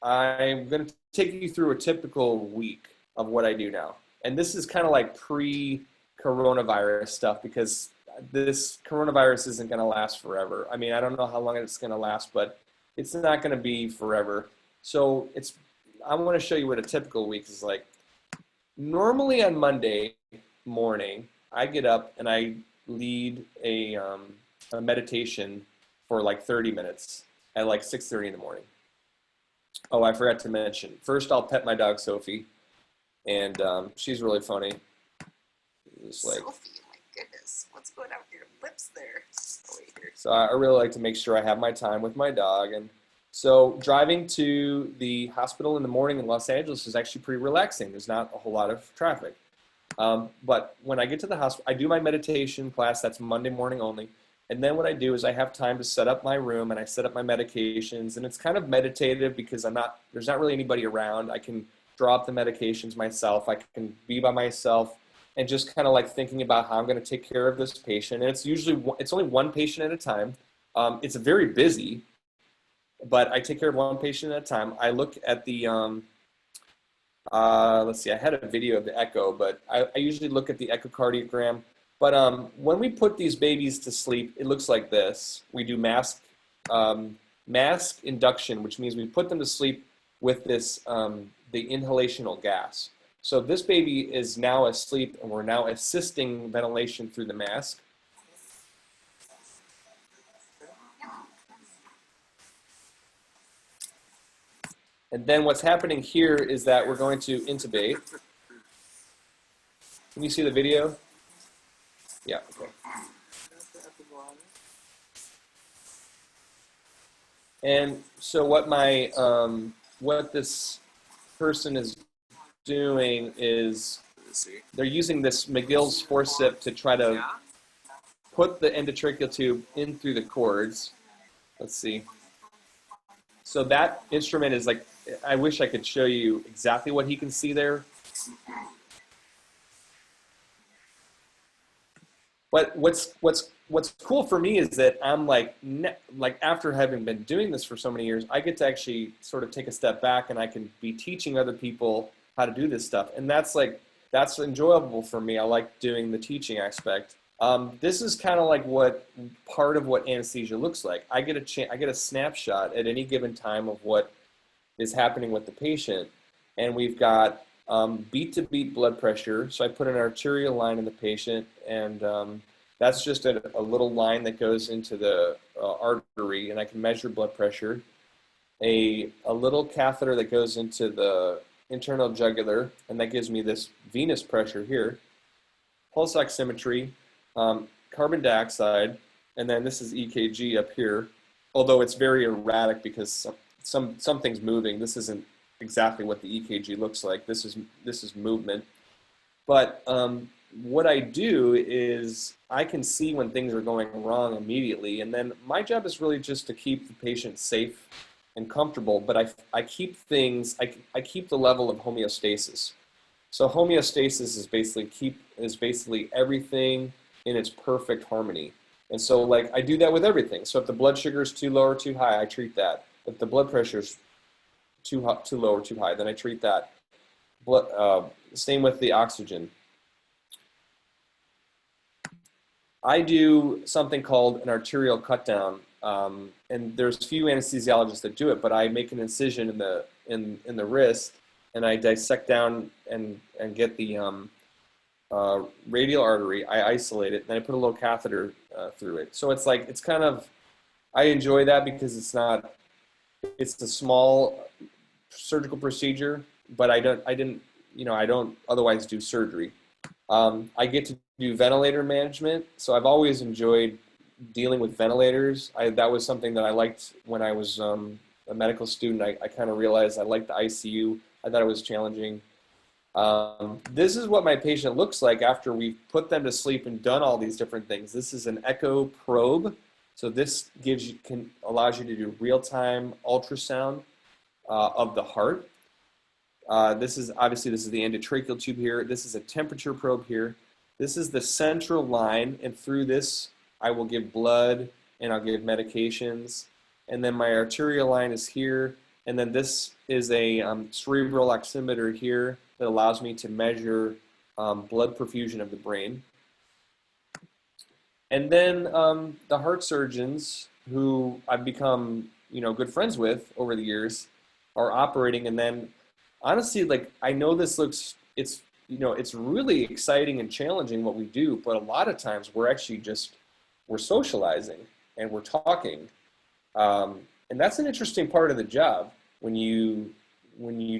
I'm going to take you through a typical week of what I do now. And this is kind of like pre-coronavirus stuff, because this coronavirus isn't going to last forever. I mean, I don't know how long it's going to last, but it's not going to be forever. So I want to show you what a typical week is like. Normally on Monday morning, I get up and I lead a meditation for like 30 minutes at like 6:30 in the morning. Oh, I forgot to mention. First, I'll pet my dog, Sophie, and she's really funny. Just like, Sophie, my goodness, what's going on with your lips there? Oh, wait, here. So I really like to make sure I have my time with my dog. And so driving to the hospital in the morning in Los Angeles is actually pretty relaxing. There's not a whole lot of traffic. But when I get to the hospital, I do my meditation class. That's Monday morning only. And then what I do is I have time to set up my room and I set up my medications. And it's kind of meditative because there's not really anybody around. I can draw up the medications myself. I can be by myself and just kind of like thinking about how I'm going to take care of this patient. And it's only one patient at a time. It's very busy, but I take care of one patient at a time. I look at the, let's see, I had a video of the echo, but I usually look at the echocardiogram. But when we put these babies to sleep, it looks like this. We do mask induction, which means we put them to sleep with this, the inhalational gas. So this baby is now asleep, and we're now assisting ventilation through the mask. And then what's happening here is that we're going to intubate. Can you see the video? Yeah, okay. And so what this person is doing is they're using this McGill's forceps to try to put the endotracheal tube in through the cords. Let's see. So that instrument is like, I wish I could show you exactly what he can see there. But what's cool for me is that I'm like after having been doing this for so many years, I get to actually sort of take a step back and I can be teaching other people how to do this stuff. And that's enjoyable for me. I like doing the teaching aspect. This is kind of like part of what anesthesia looks like. I get a snapshot at any given time of what is happening with the patient. And we've got beat to beat blood pressure. So I put an arterial line in the patient, and that's just a little line that goes into the artery, and I can measure blood pressure. A little catheter that goes into the internal jugular, and that gives me this venous pressure here. Pulse oximetry, carbon dioxide, and then this is EKG up here, although it's very erratic because something's moving. This isn't exactly what the EKG looks like. This is movement. But what I do is I can see when things are going wrong immediately, and then my job is really just to keep the patient safe and comfortable, but I keep the level of homeostasis. So homeostasis is basically everything in its perfect harmony. And so like I do that with everything. So if the blood sugar is too low or too high, I treat that. If the blood pressure is too low or too high, then I treat that. Same with the oxygen. I do something called an arterial cut down, and there's few anesthesiologists that do it, but I make an incision in the wrist, and I dissect down and get the radial artery. I isolate it, and then I put a little catheter through it. So it's kind of, I enjoy that because it's a small surgical procedure, but I don't otherwise do surgery. I get to do ventilator management, so I've always enjoyed dealing with ventilators. That was something that I liked when I was a medical student. I kind of realized I liked the ICU. I thought it was challenging. This is what my patient looks like after we've put them to sleep and done all these different things. This is an echo probe. So this allows you to do real-time ultrasound of the heart. This is the endotracheal tube here. This is a temperature probe here. This is the central line, and through this I will give blood and I'll give medications. And then my arterial line is here. And then this is a cerebral oximeter here that allows me to measure blood perfusion of the brain. And then the heart surgeons who I've become, good friends with over the years are operating. And then honestly, like, I know this looks, it's really exciting and challenging what we do, but a lot of times we're socializing and we're talking. And that's an interesting part of the job when you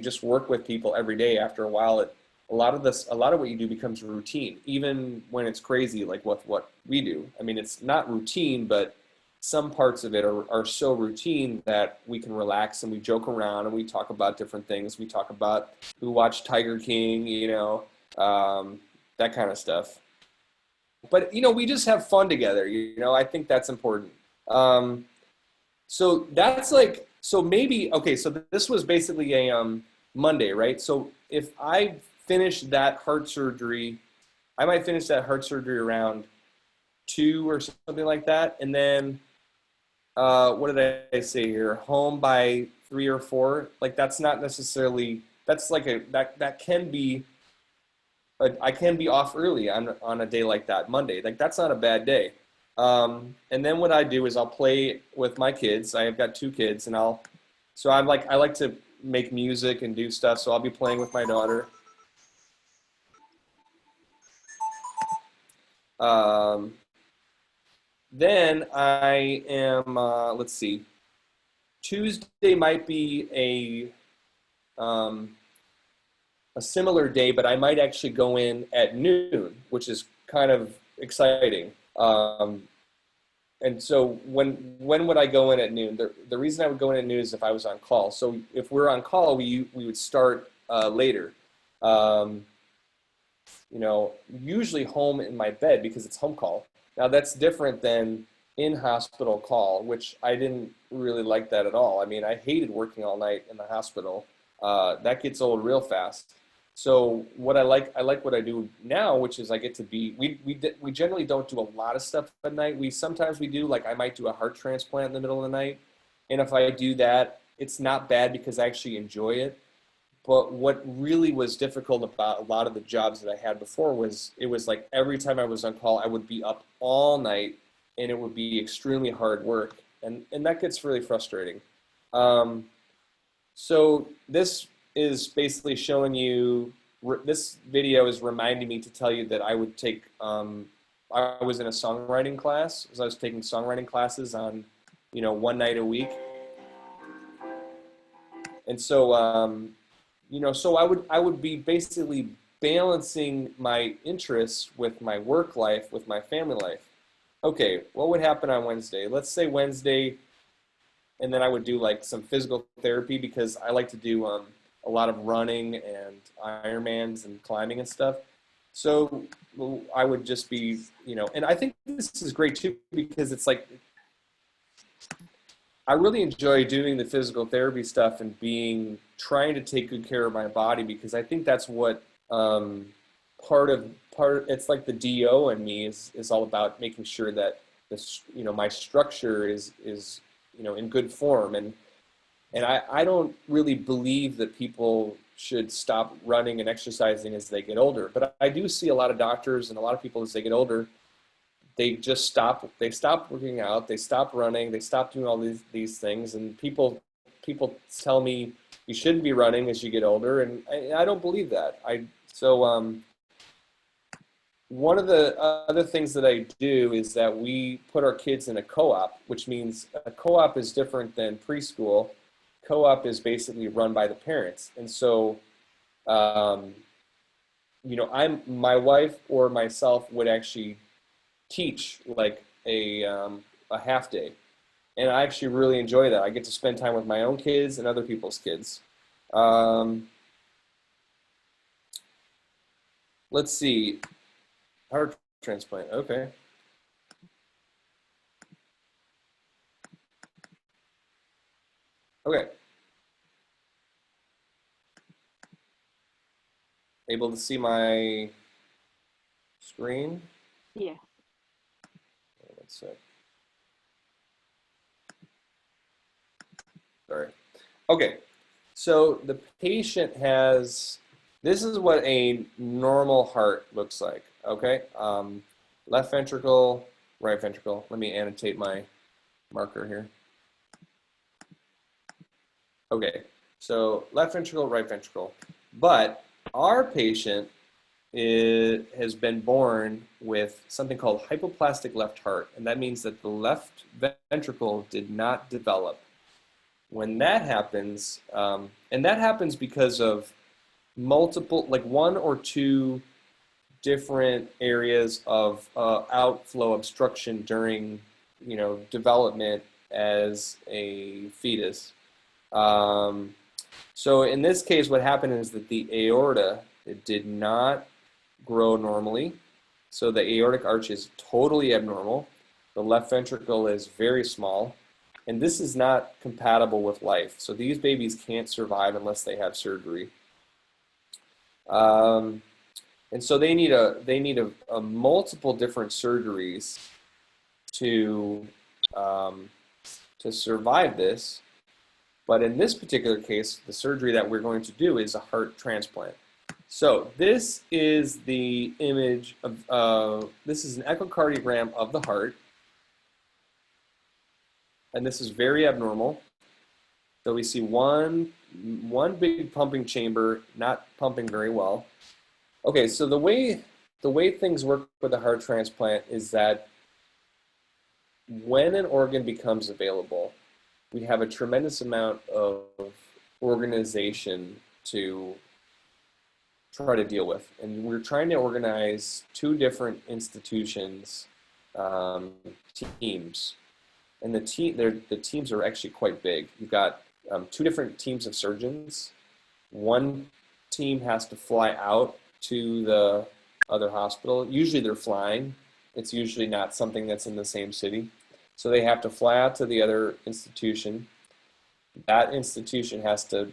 just work with people every day. After a while, a lot of what you do becomes routine, even when it's crazy, like what we do. I mean, it's not routine, but some parts of it are so routine that we can relax and we joke around and we talk about different things. We talk about, we watch Tiger King, that kind of stuff. But, we just have fun together, I think that's important. So that's like, so this was basically a Monday, right? So if I finish that heart surgery, I might finish that heart surgery around 2 or something like that. And then, what did I say here? Home by 3 or 4. Like, that's not necessarily, that's like that can be, I can be off early on a day like that, Monday. Like, that's not a bad day. And then what I do is I'll play with my kids. I've got 2 kids, and I like to make music and do stuff. So I'll be playing with my daughter. Then I am, let's see, Tuesday might be a similar day, but I might actually go in at noon, which is kind of exciting. And so when would I go in at noon? The reason I would go in at noon is if I was on call. So if we're on call, we would start later. Usually home in my bed because it's home call. Now that's different than in-hospital call, which I didn't really like that at all. I mean, I hated working all night in the hospital. That gets old real fast. So what I like what I do now, which is I get to be, we generally don't do a lot of stuff at night. Sometimes we do, like I might do a heart transplant in the middle of the night. And if I do that, it's not bad because I actually enjoy it. But what really was difficult about a lot of the jobs that I had before was, it was like every time I was on call, I would be up all night and it would be extremely hard work. And that gets really frustrating. So this is basically showing you, this video is reminding me to tell you that I would take, I was in a songwriting class, so I was taking songwriting classes on, one night a week. And so, so I would be basically balancing my interests with my work life, with my family life. Okay, what would happen on Wednesday? Let's say Wednesday, and then I would do like some physical therapy because I like to do a lot of running and Ironmans and climbing and stuff. So I would just be, and I think this is great too because it's like, I really enjoy doing the physical therapy stuff and trying to take good care of my body because I think that's what it's like the DO in me is all about, making sure that this, my structure is in good form. And I don't really believe that people should stop running and exercising as they get older. But I do see a lot of doctors and a lot of people as they get older, they just stop working out, they stop running, they stop doing all these things. And people tell me you shouldn't be running as you get older. And I don't believe that. One of the other things that I do is that we put our kids in a co-op, which means a co-op is different than preschool. Co-op is basically run by the parents. And so, my wife or myself would actually teach like a half day. And I actually really enjoy that. I get to spend time with my own kids and other people's kids. Let's see. Heart transplant. Okay. Okay. Able to see my screen? Yeah. One sec. Sorry. Okay. So the patient has, this is what a normal heart looks like. Okay. Left ventricle, right ventricle. Let me annotate my marker here. Okay. So left ventricle, right ventricle. But our patient has been born with something called hypoplastic left heart, and that means that the left ventricle did not develop. When that happens, and that happens because of multiple, like one or two different areas of outflow obstruction during, development as a fetus. So in this case, what happened is that the aorta, it did not grow normally. So the aortic arch is totally abnormal. The left ventricle is very small. And this is not compatible with life. So these babies can't survive unless they have surgery. And so they need a multiple different surgeries to survive this. But in this particular case, the surgery that we're going to do is a heart transplant. So this is the image of, this is an echocardiogram of the heart. And this is very abnormal. So we see one big pumping chamber not pumping very well. Okay, so the way things work with a heart transplant is that when an organ becomes available, we have a tremendous amount of organization to try to deal with. And we're trying to organize two different institutions, teams. And the teams are actually quite big. You've got two different teams of surgeons. One team has to fly out to the other hospital. Usually they're flying. It's usually not something that's in the same city. So they have to fly out to the other institution. That institution has to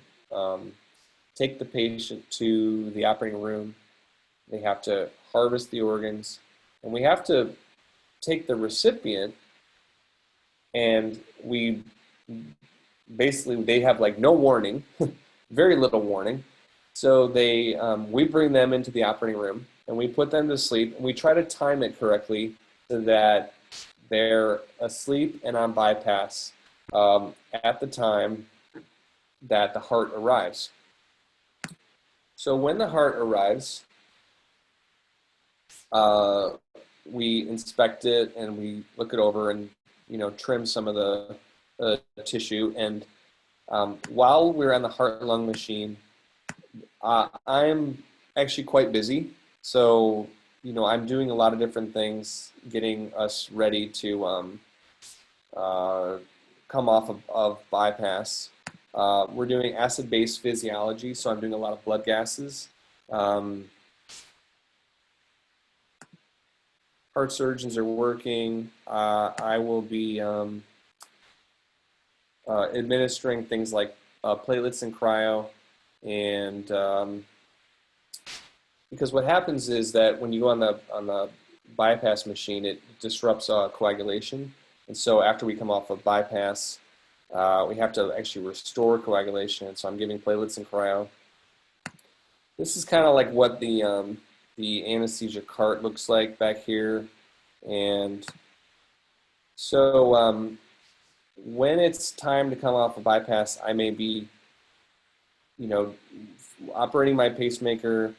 take the patient to the operating room. They have to harvest the organs. And we have to take the recipient, and we basically, they have like no warning, very little warning. So we bring them into the operating room and we put them to sleep, and we try to time it correctly so that they're asleep and on bypass at the time that the heart arrives. So when the heart arrives, we inspect it and we look it over and trim some of the tissue. And while we're on the heart-lung machine, I'm actually quite busy. So, I'm doing a lot of different things, getting us ready to come off of bypass. We're doing acid-base physiology, so I'm doing a lot of blood gases. Heart surgeons are working. I will be administering things like platelets and cryo, and because what happens is that when you go on the bypass machine, it disrupts coagulation, and so after we come off of bypass, we have to actually restore coagulation. And so I'm giving platelets and cryo. This is kind of like what the anesthesia cart looks like back here. And so when it's time to come off a bypass, I may be, operating my pacemaker,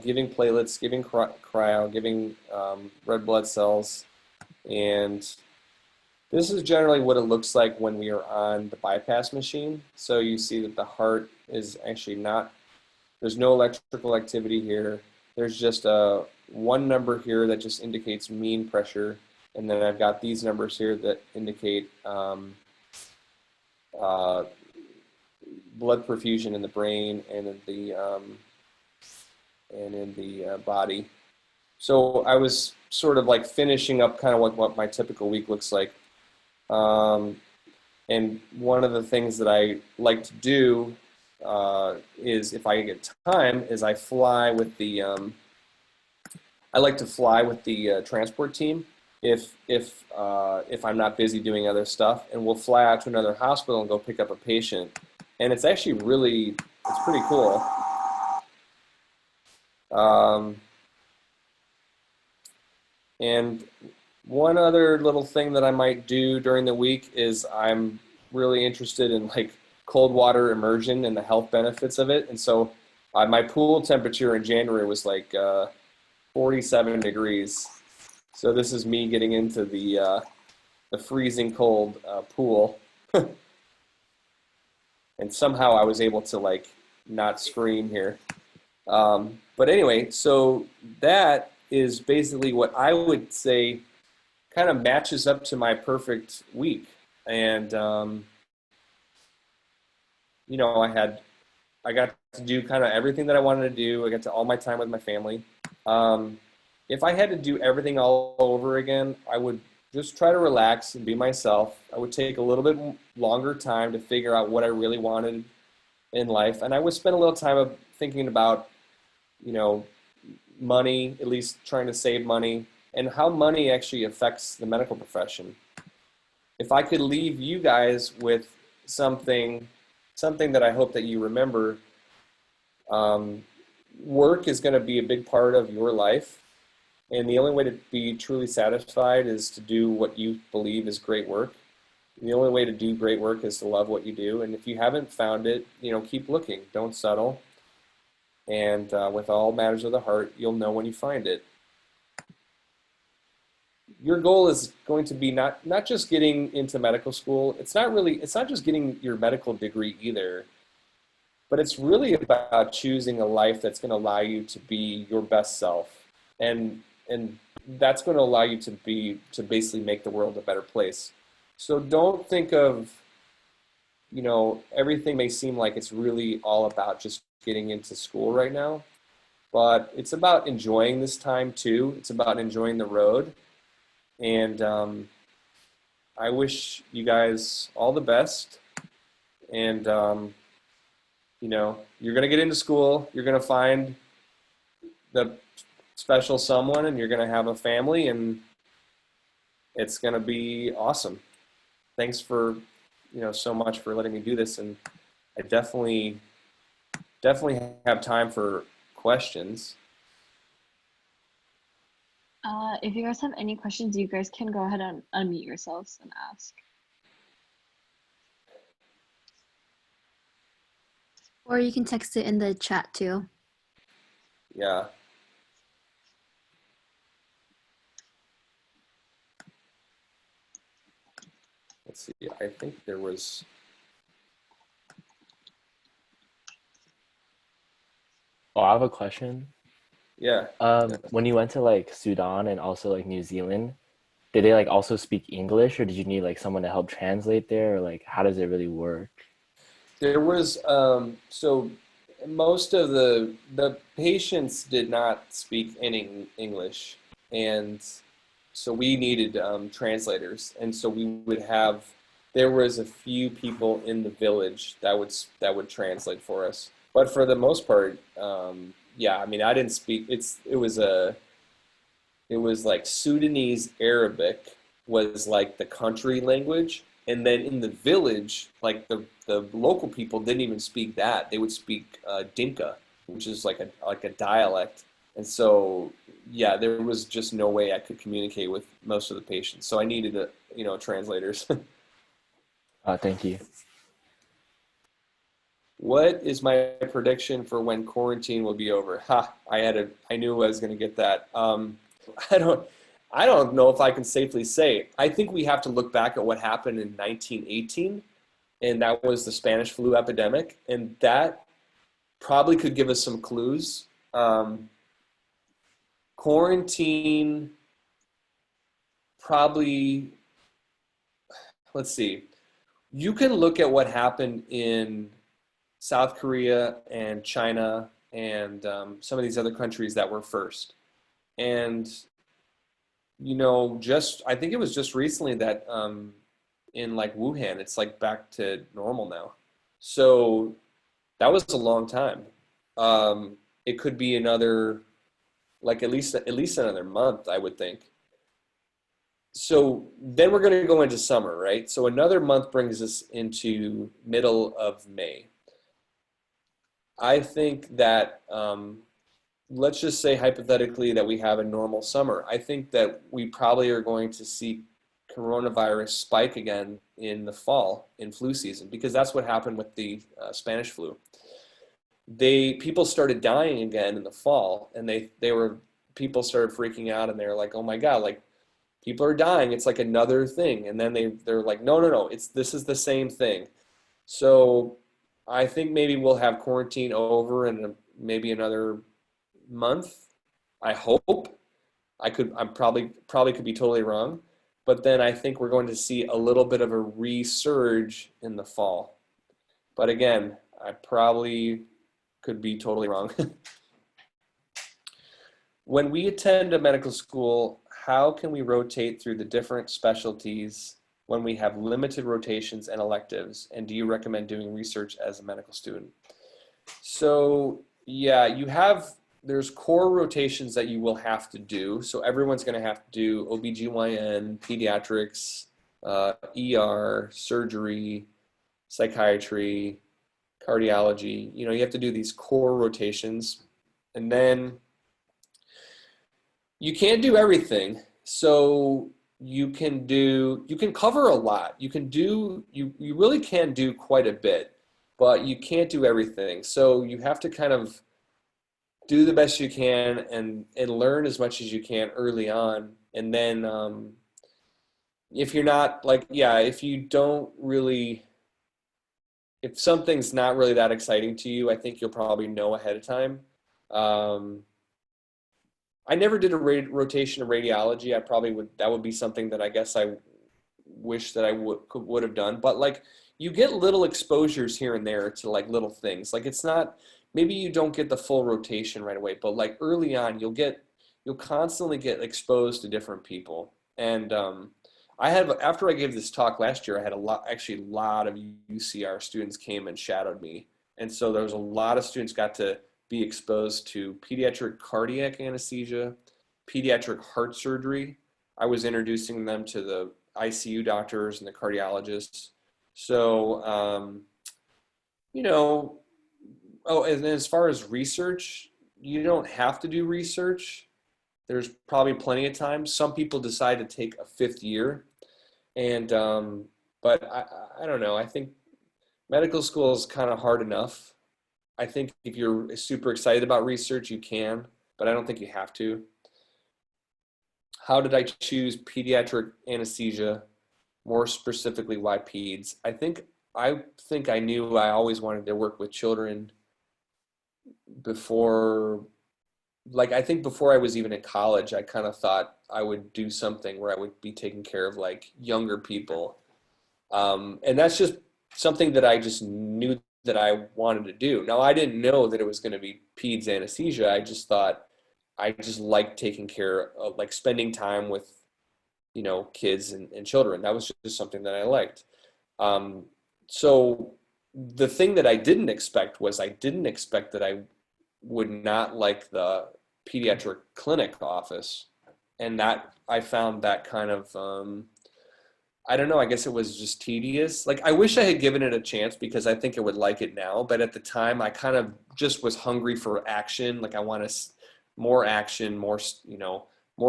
giving platelets, giving cryo, giving red blood cells. And this is generally what it looks like when we are on the bypass machine. So you see that the heart is actually there's no electrical activity here. There's just one number here that just indicates mean pressure. And then I've got these numbers here that indicate blood perfusion in the brain and in the body. So I was sort of like finishing up kind of what my typical week looks like. And one of the things that I like to do is, if I get time, is I fly with the I like to fly with the transport team if I'm not busy doing other stuff, and we'll fly out to another hospital and go pick up a patient. And it's actually it's pretty cool. And one other little thing that I might do during the week is I'm really interested in like cold water immersion and the health benefits of it. And so my pool temperature in January was like 47 degrees. So this is me getting into the freezing cold pool. And somehow I was able to like not scream here. But anyway, so that is basically what I would say kind of matches up to my perfect week. And, you know, I got to do kind of everything that I wanted to do. I got to all my time with my family. If I had to do everything all over again, I would just try to relax and be myself. I would take a little bit longer time to figure out what I really wanted in life. And I would spend a little time thinking about, you know, money, at least trying to save money, and how money actually affects the medical profession. If I could leave you guys with something that I hope that you remember, work is going to be a big part of your life. And the only way to be truly satisfied is to do what you believe is great work. And the only way to do great work is to love what you do. And if you haven't found it, you know, keep looking. Don't settle. And with all matters of the heart, you'll know when you find it. Your goal is going to be not just getting into medical school. It's not just getting your medical degree either. But it's really about choosing a life that's going to allow you to be your best self. And that's going to allow you to basically make the world a better place. So don't think of, you know, everything may seem like it's really all about just getting into school right now, but it's about enjoying this time too. It's about enjoying the road. And I wish you guys all the best. And, you know, you're going to get into school, you're going to find the special someone, and you're going to have a family, and it's going to be awesome. Thanks for, you know, so much for letting me do this. And I definitely have time for questions. If you guys have any questions, you guys can go ahead and unmute yourselves and ask. Or you can text it in the chat too. Yeah. Let's see, I think there was... Oh, I have a question. Yeah. When you went to like Sudan and also like New Zealand, did they like also speak English, or did you need like someone to help translate there, or like how does it really work? There was, so most of the patients did not speak any English, and so we needed translators, and so there was a few people in the village that would translate for us. But for the most part, yeah, I mean, I didn't speak. It was like Sudanese Arabic was like the country language, and then in the village, like the local people didn't even speak that. They would speak Dinka, which is like a dialect. And so, yeah, there was just no way I could communicate with most of the patients. So I needed translators. Thank you. What is my prediction for when quarantine will be over? I knew I was going to get that. I don't know if I can safely say. I think we have to look back at what happened in 1918, and that was the Spanish flu epidemic, and that probably could give us some clues. Quarantine probably, let's see, you can look at what happened in South Korea and China and some of these other countries that were first. And, I think it was just recently that in like Wuhan, it's like back to normal now. So that was a long time. It could be another, like at least another month, I would think. So then we're going to go into summer, right? So another month brings us into middle of May. I think that, let's just say hypothetically that we have a normal summer. I think that we probably are going to see coronavirus spike again in the fall in flu season, because that's what happened with the Spanish flu. People started dying again in the fall, and people started freaking out, and they were like, oh my God, like people are dying. It's like another thing. And then they're like, no, this is the same thing. So I think maybe we'll have quarantine over in maybe another month. I hope. I'm probably could be totally wrong, but then I think we're going to see a little bit of a resurge in the fall. But again, I probably could be totally wrong. When we attend a medical school, how can we rotate through the different specialties when we have limited rotations and electives? And do you recommend doing research as a medical student? So yeah, there's core rotations that you will have to do. So everyone's going to have to do OBGYN, pediatrics, ER, surgery, psychiatry, cardiology. You have to do these core rotations. And then you can't do everything. So you can cover a lot. You really can do quite a bit, but you can't do everything. So you have to kind of do the best you can and learn as much as you can early on. And then if you're not if something's not really that exciting to you, I think you'll probably know ahead of time. I never did a rotation of radiology. That would be something that I guess I wish that I would have done. But like, you get little exposures here and there to like little things. Like, it's not, maybe you don't get the full rotation right away, but like early on, you'll constantly get exposed to different people. And after I gave this talk last year, I had a lot of UCR students came and shadowed me. And so there was a lot of students got to be exposed to pediatric cardiac anesthesia, pediatric heart surgery. I was introducing them to the ICU doctors and the cardiologists. So, and as far as research, you don't have to do research. There's probably plenty of time. Some people decide to take a 5th year. And, but I don't know. I think medical school is kind of hard enough. I think if you're super excited about research, you can, but I don't think you have to. How did I choose pediatric anesthesia? More specifically, why peds? I think I knew I always wanted to work with children before I was even in college. I kind of thought I would do something where I would be taking care of like younger people. And that's just something that I just knew that I wanted to do. Now, I didn't know that it was going to be peds anesthesia. I just thought I just liked taking care of, like, spending time with, kids and children. That was just something that I liked. So the thing that I didn't expect was that I would not like the pediatric clinic office. And that I found that kind of, I don't know, I guess it was just tedious. Like, I wish I had given it a chance because I think I would like it now. But at the time, I kind of just was hungry for action. Like, I want more action, more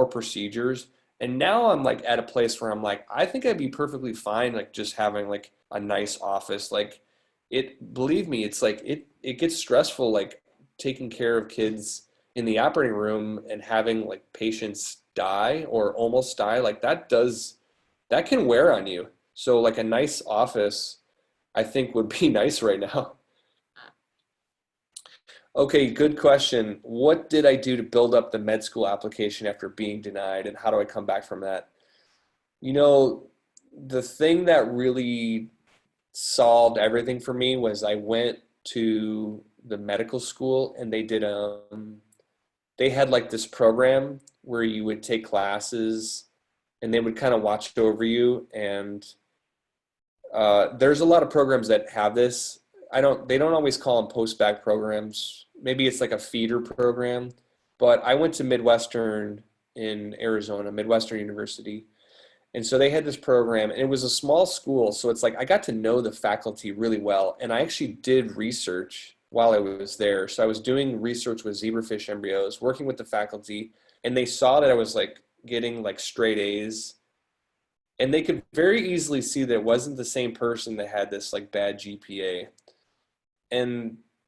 procedures. And now I'm like at a place where I'm like, I think I'd be perfectly fine, like just having like a nice office. Like, believe me, it's like, it gets stressful, like taking care of kids in the operating room and having like patients die or almost die. Like, that can wear on you. So like a nice office, I think, would be nice right now. Okay, good question. What did I do to build up the med school application after being denied, and how do I come back from that? You know, the thing that really solved everything for me was I went to the medical school, and they had like this program where you would take classes and they would kind of watch over you. And there's a lot of programs that have this. They don't always call them post-bac programs. Maybe it's like a feeder program, but I went to Midwestern in Arizona, Midwestern University. And so they had this program, and it was a small school. So it's like I got to know the faculty really well. And I actually did research while I was there. So I was doing research with zebrafish embryos, working with the faculty, and they saw that I was like getting like straight A's. And they could very easily see that it wasn't the same person that had this like bad GPA.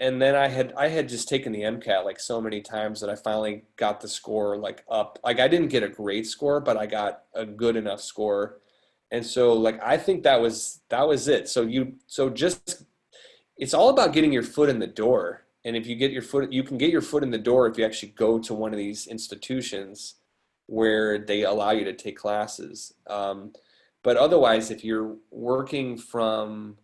And then I had just taken the MCAT like so many times that I finally got the score like up. Like I didn't get a great score, but I got a good enough score. And so like I think that was it. So just it's all about getting your foot in the door. And if you get your foot, you can get your foot in the door if you actually go to one of these institutions where they allow you to take classes. But otherwise, if you're working from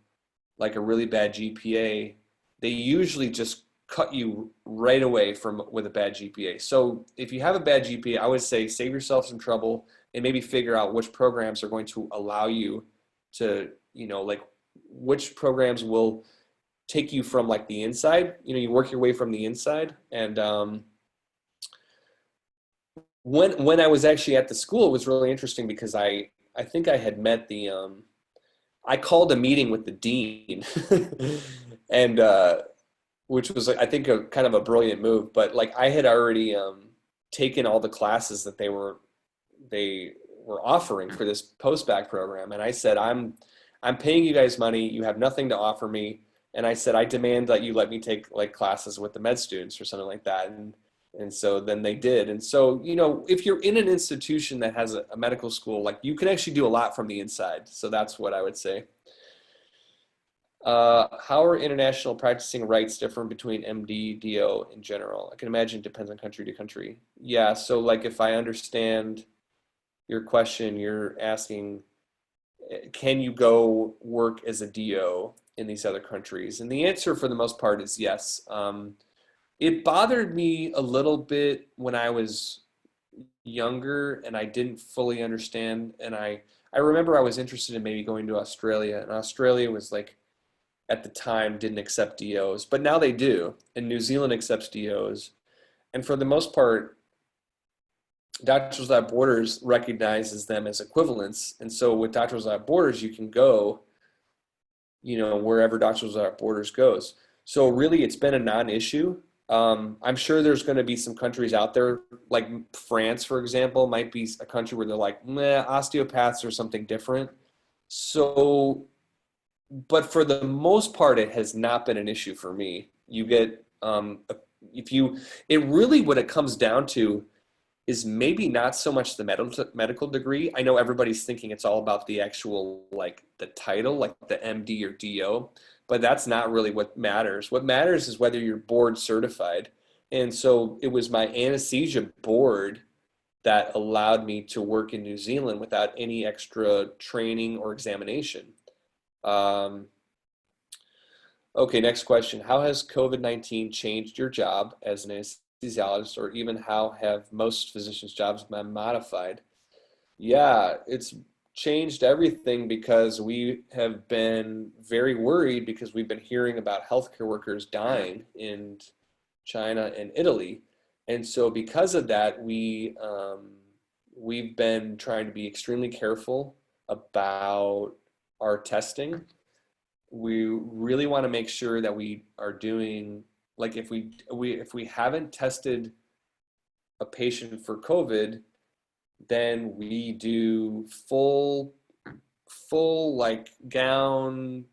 like a really bad GPA, they usually just cut you right away with a bad GPA. So if you have a bad GPA, I would say save yourself some trouble and maybe figure out which programs are going to allow you to, like which programs will take you from like the inside. You work your way from the inside. And when I was actually at the school, it was really interesting because I think I had met I called a meeting with the dean and which was I think a kind of a brilliant move, but like I had already taken all the classes that they were offering for this post-bac program. And I said, I'm paying you guys money. You have nothing to offer me. And I said, I demand that you let me take like classes with the med students or something like that. And so then they did. And so, if you're in an institution that has a medical school, like you can actually do a lot from the inside. So that's what I would say. How are international practicing rights different between MD, DO in general? I can imagine it depends on country to country. Yeah, so like if I understand your question, you're asking, can you go work as a DO in these other countries? And the answer for the most part is yes. It bothered me a little bit when I was younger and I didn't fully understand. And I remember I was interested in maybe going to Australia, and Australia was like, at the time didn't accept DOs, but now they do. And New Zealand accepts DOs. And for the most part, Doctors Without Borders recognizes them as equivalents. And so with Doctors Without Borders, you can go, wherever Doctors Without Borders goes. So really it's been a non-issue. I'm sure there's going to be some countries out there, like France, for example, might be a country where they're like, osteopaths or something different. So, but for the most part, it has not been an issue for me. You get, what it comes down to is maybe not so much the medical degree. I know everybody's thinking it's all about the actual, like the title, like the MD or DO, but that's not really what matters. What matters is whether you're board certified. And so it was my anesthesia board that allowed me to work in New Zealand without any extra training or examination. Okay, next question. How has COVID-19 changed your job as an anesthesiologist, or even how have most physicians' jobs been modified? Yeah, it's changed everything because we have been very worried because we've been hearing about healthcare workers dying in China and Italy. And so because of that, we've been trying to be extremely careful about our testing. We really want to make sure that we are doing, like if we haven't tested a patient for COVID, then we do full like gown,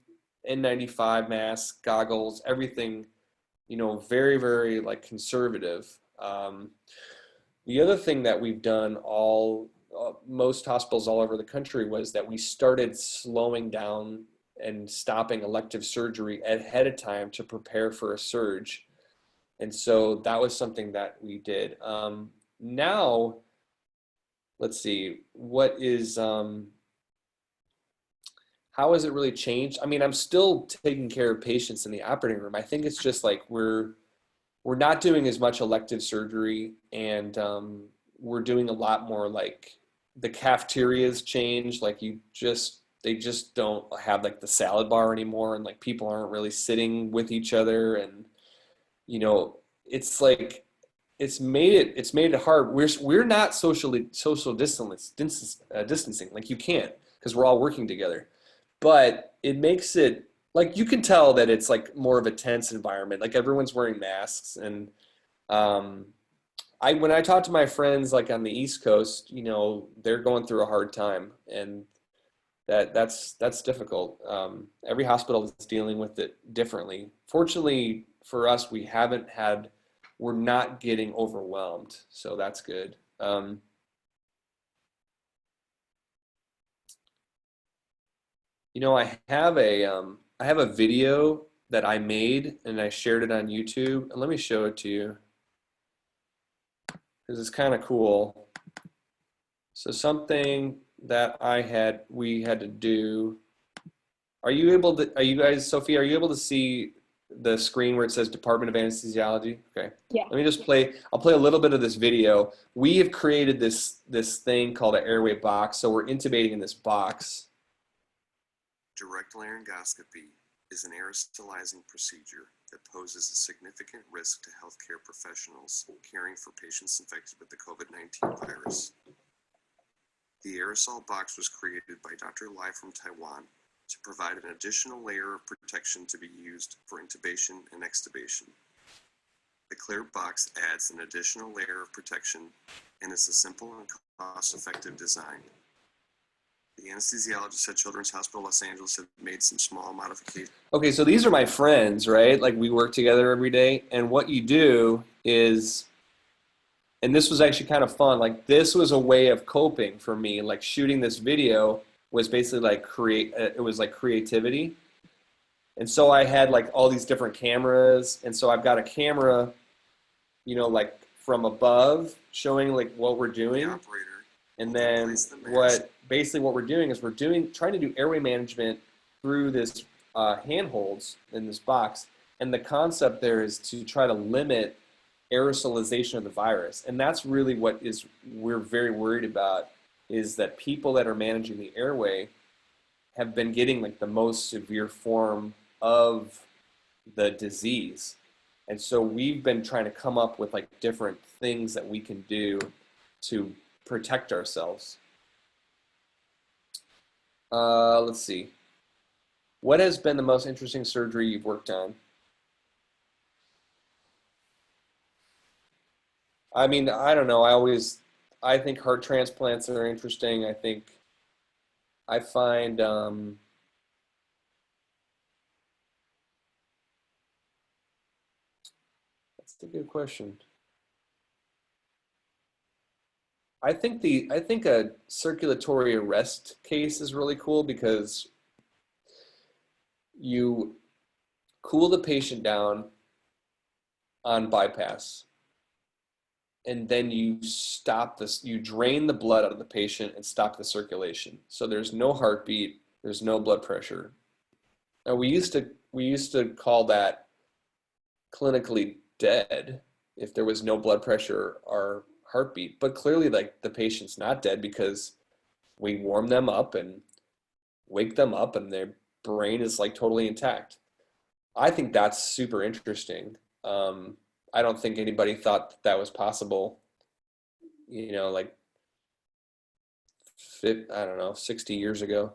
N95 mask, goggles, everything, very, very like conservative. The other thing that we've done most hospitals all over the country was that we started slowing down and stopping elective surgery ahead of time to prepare for a surge. And so that was something that we did. Now, let's see, what is, how has it really changed? I mean, I'm still taking care of patients in the operating room. I think it's just like we're not doing as much elective surgery, and we're doing a lot more, like the cafeterias changed. Like they just don't have like the salad bar anymore, and like people aren't really sitting with each other, and you know, it's like it's made it hard. We're not social distancing. Like you can't, because we're all working together. But it makes it like you can tell that it's like more of a tense environment. Like everyone's wearing masks, and when I talk to my friends like on the East Coast, you know, they're going through a hard time, and that's difficult. Every hospital is dealing with it differently. Fortunately for us, we're not getting overwhelmed, so that's good. You know, I have a video that I made, and I shared it on YouTube, and let me show it to you because it's kind of cool. So something that we had to do. Are you guys, Sophie, are you able to see the screen where it says Department of Anesthesiology? Okay. Yeah. Let me just I'll play a little bit of this video. We have created this thing called an airway box. So we're intubating in this box. Direct laryngoscopy is an aerosolizing procedure that poses a significant risk to healthcare professionals caring for patients infected with the COVID-19 virus. The aerosol box was created by Dr. Lai from Taiwan to provide an additional layer of protection to be used for intubation and extubation. The clear box adds an additional layer of protection and is a simple and cost-effective design. The anesthesiologist at Children's Hospital Los Angeles have made some small modifications. Okay, so these are my friends, right? Like we work together every day, and what you do is, and this was actually kind of fun, like this was a way of coping for me. Like shooting this video was basically like it was like creativity. And so I had like all these different cameras, and so I've got a camera, you know, like from above showing like what we're doing. The operator And then what we're doing is trying to do airway management through this handholds in this box. And the concept there is to try to limit aerosolization of the virus. And that's really what we're very worried about, is that people that are managing the airway have been getting like the most severe form of the disease. And so we've been trying to come up with like different things that we can do to protect ourselves. Let's see. What has been the most interesting surgery you've worked on? I mean, I don't know. I think heart transplants are interesting. I find, that's a good question. I think a circulatory arrest case is really cool because you cool the patient down on bypass, and then you drain the blood out of the patient and stop the circulation. So there's no heartbeat, there's no blood pressure. Now we used to call that clinically dead if there was no blood pressure or heartbeat, but clearly like the patient's not dead because we warm them up and wake them up and their brain is like totally intact. I think that's super interesting. I don't think anybody thought that was possible, you know, like I don't know, 60 years ago.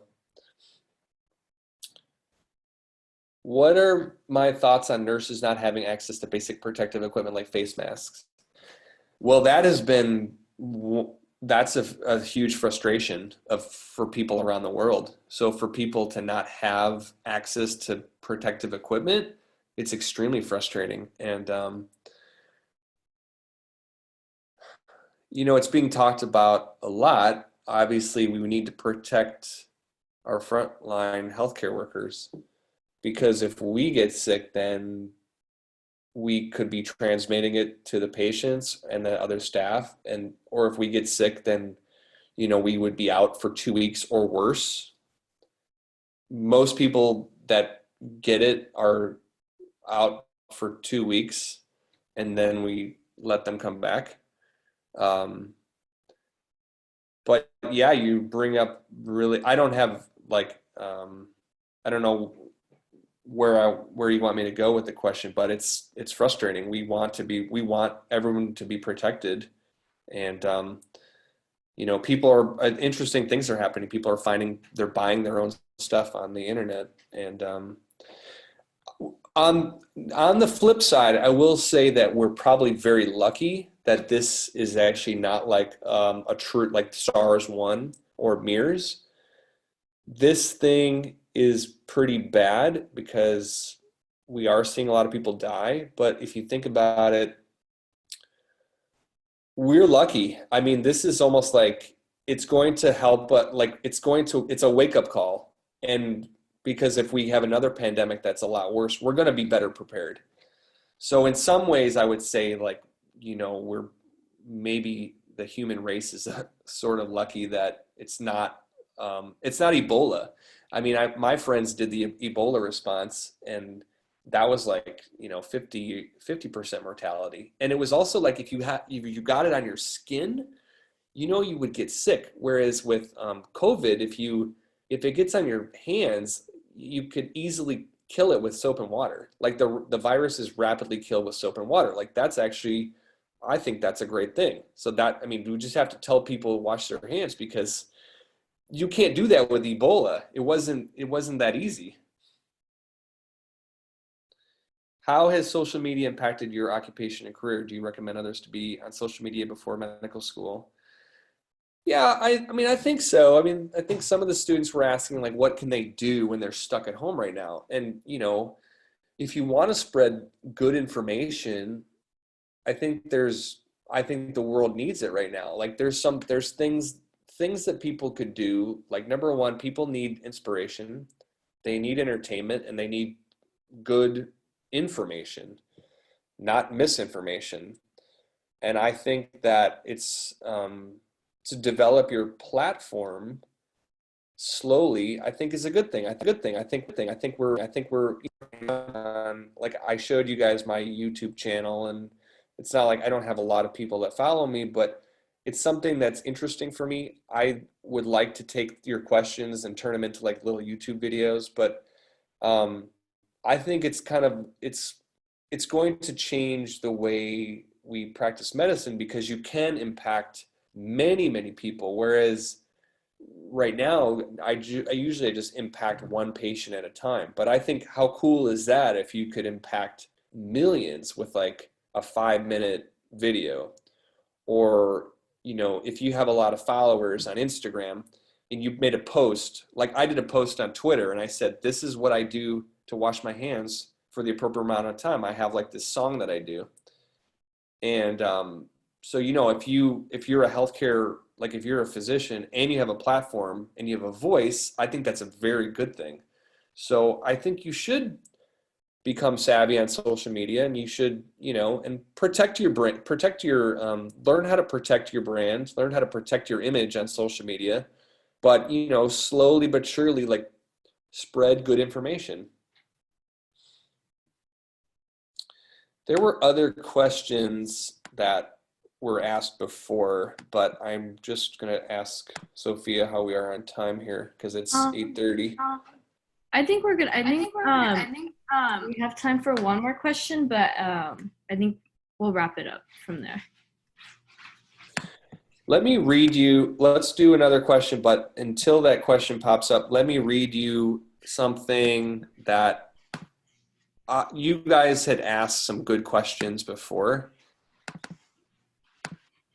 What are my thoughts on nurses not having access to basic protective equipment like face masks? Well, that's a huge frustration for people around the world. So for people to not have access to protective equipment, it's extremely frustrating. And, you know, it's being talked about a lot. Obviously, we need to protect our frontline healthcare workers, because if we get sick, then we could be transmitting it to the patients and the other staff. Or if we get sick, then, we would be out for 2 weeks or worse. Most people that get it are out for 2 weeks and then we let them come back. But yeah, you bring up really, I don't have like, I don't know where you want me to go with the question, but it's frustrating. We want everyone to be protected. And, people are, interesting things are happening. People are they're buying their own stuff on the internet. And, on the flip side, I will say that we're probably very lucky that this is actually not like a true, like SARS-1 or MERS. This thing is pretty bad because we are seeing a lot of people die. But if you think about it, we're lucky. I mean, this is almost like it's going to help, but like it's a wake-up call. And because if we have another pandemic that's a lot worse, we're going to be better prepared. So in some ways, I would say like, we're maybe the human race is sort of lucky that it's not Ebola. I mean, my friends did the Ebola response, and that was like 50% mortality. And it was also like if you got it on your skin, you would get sick. Whereas with COVID, if it gets on your hands, you could easily kill it with soap and water. Like the virus is rapidly killed with soap and water. Like that's actually, I think that's a great thing. So we just have to tell people to wash their hands because you can't do that with Ebola. It wasn't that easy. How has social media impacted your occupation and career? Do you recommend others to be on social media before medical school? Yeah, I think so. I think some of the students were asking like, what can they do when they're stuck at home right now? And, if you want to spread good information, I think the world needs it right now. Like there's things that people could do. Like number one, people need inspiration, they need entertainment, and they need good information, not misinformation. And I think that it's to develop your platform slowly, I think is a good thing. I think we're like I showed you guys my YouTube channel, and it's not like I don't have a lot of people that follow me, but it's something that's interesting for me. I would like to take your questions and turn them into like little YouTube videos, but I think it's going to change the way we practice medicine because you can impact many, many people. Whereas right now, I usually just impact one patient at a time. But I think how cool is that if you could impact millions with like a 5-minute video? Or, if you have a lot of followers on Instagram and you made a post, like I did a post on Twitter and I said, this is what I do to wash my hands for the appropriate amount of time. I have like this song that I do. And so, if you're a healthcare, like if you're a physician and you have a platform and you have a voice, I think that's a very good thing. So I think you should become savvy on social media, and you should, and protect your brand, learn how to protect your brand, learn how to protect your image on social media, but, slowly but surely, like spread good information. There were other questions that were asked before, but I'm just going to ask Sophia how we are on time here because it's 8:30. I think we're good. I think we have time for one more question, but I think we'll wrap it up from there. Let me read you. Let's do another question, but until that question pops up, let me read you something that you guys had asked some good questions before.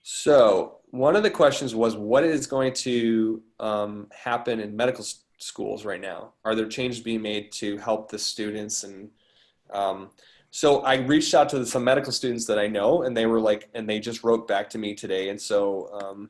So one of the questions was, what is going to happen in medical schools right now? Are there changes being made to help the students? And so I reached out to some medical students that I know, and they were like, and they just wrote back to me today. And so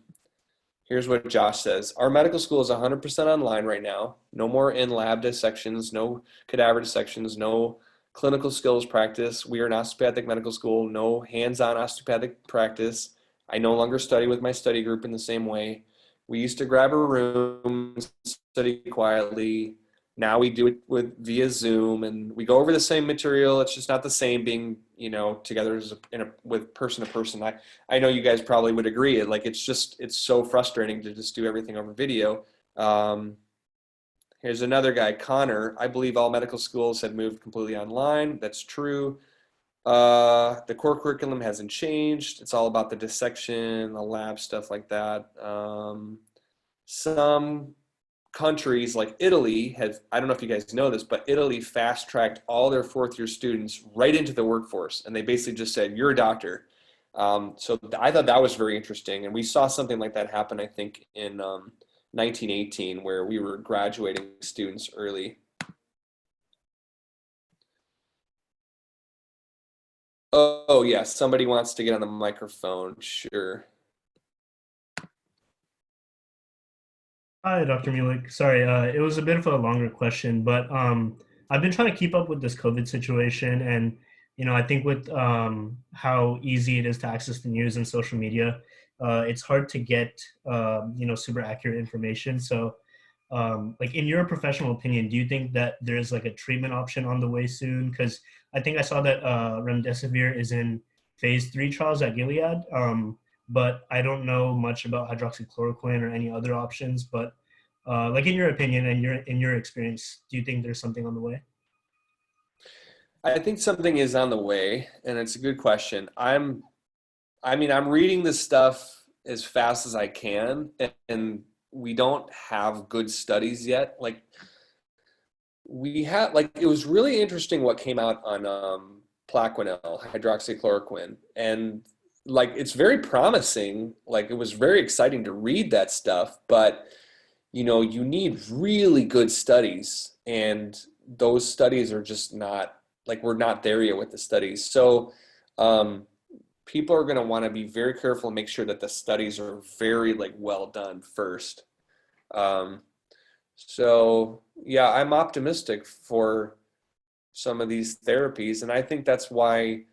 here's what Josh says. Our medical school is 100% online right now. No more in-lab dissections, no cadaver dissections, no clinical skills practice. We are an osteopathic medical school, no hands-on osteopathic practice. I no longer study with my study group in the same way. We used to grab a room, study quietly. Now we do it via Zoom, and we go over the same material. It's just not the same being, together with person to person. I know you guys probably would agree. It's so frustrating to just do everything over video. Here's another guy, Connor. I believe all medical schools had moved completely online. That's true. The core curriculum hasn't changed. It's all about the dissection, the lab stuff like that. Some countries like Italy I don't know if you guys know this, but Italy fast-tracked all their fourth-year students right into the workforce, and they basically just said, you're a doctor. So I thought that was very interesting, and we saw something like that happen, I think, in 1918, where we were graduating students early. Oh, yeah, somebody wants to get on the microphone, sure. Hi, Dr. Mulick. Sorry, it was a bit of a longer question, but I've been trying to keep up with this COVID situation, and I think with how easy it is to access the news and social media, it's hard to get super accurate information. So, like in your professional opinion, do you think that there's like a treatment option on the way soon? Because I think I saw that remdesivir is in phase 3 trials at Gilead. But I don't know much about hydroxychloroquine or any other options. But like in your opinion and in your experience, do you think there's something on the way? I think something is on the way, and it's a good question. I'm reading this stuff as fast as I can, and we don't have good studies yet. It was really interesting what came out on Plaquenil, hydroxychloroquine, and it's very promising. It was very exciting to read that stuff, but you need really good studies, and those studies are just not, we're not there yet with the studies. So people are going to want to be very careful and make sure that the studies are very well done first. So yeah, I'm optimistic for some of these therapies, and I think that's why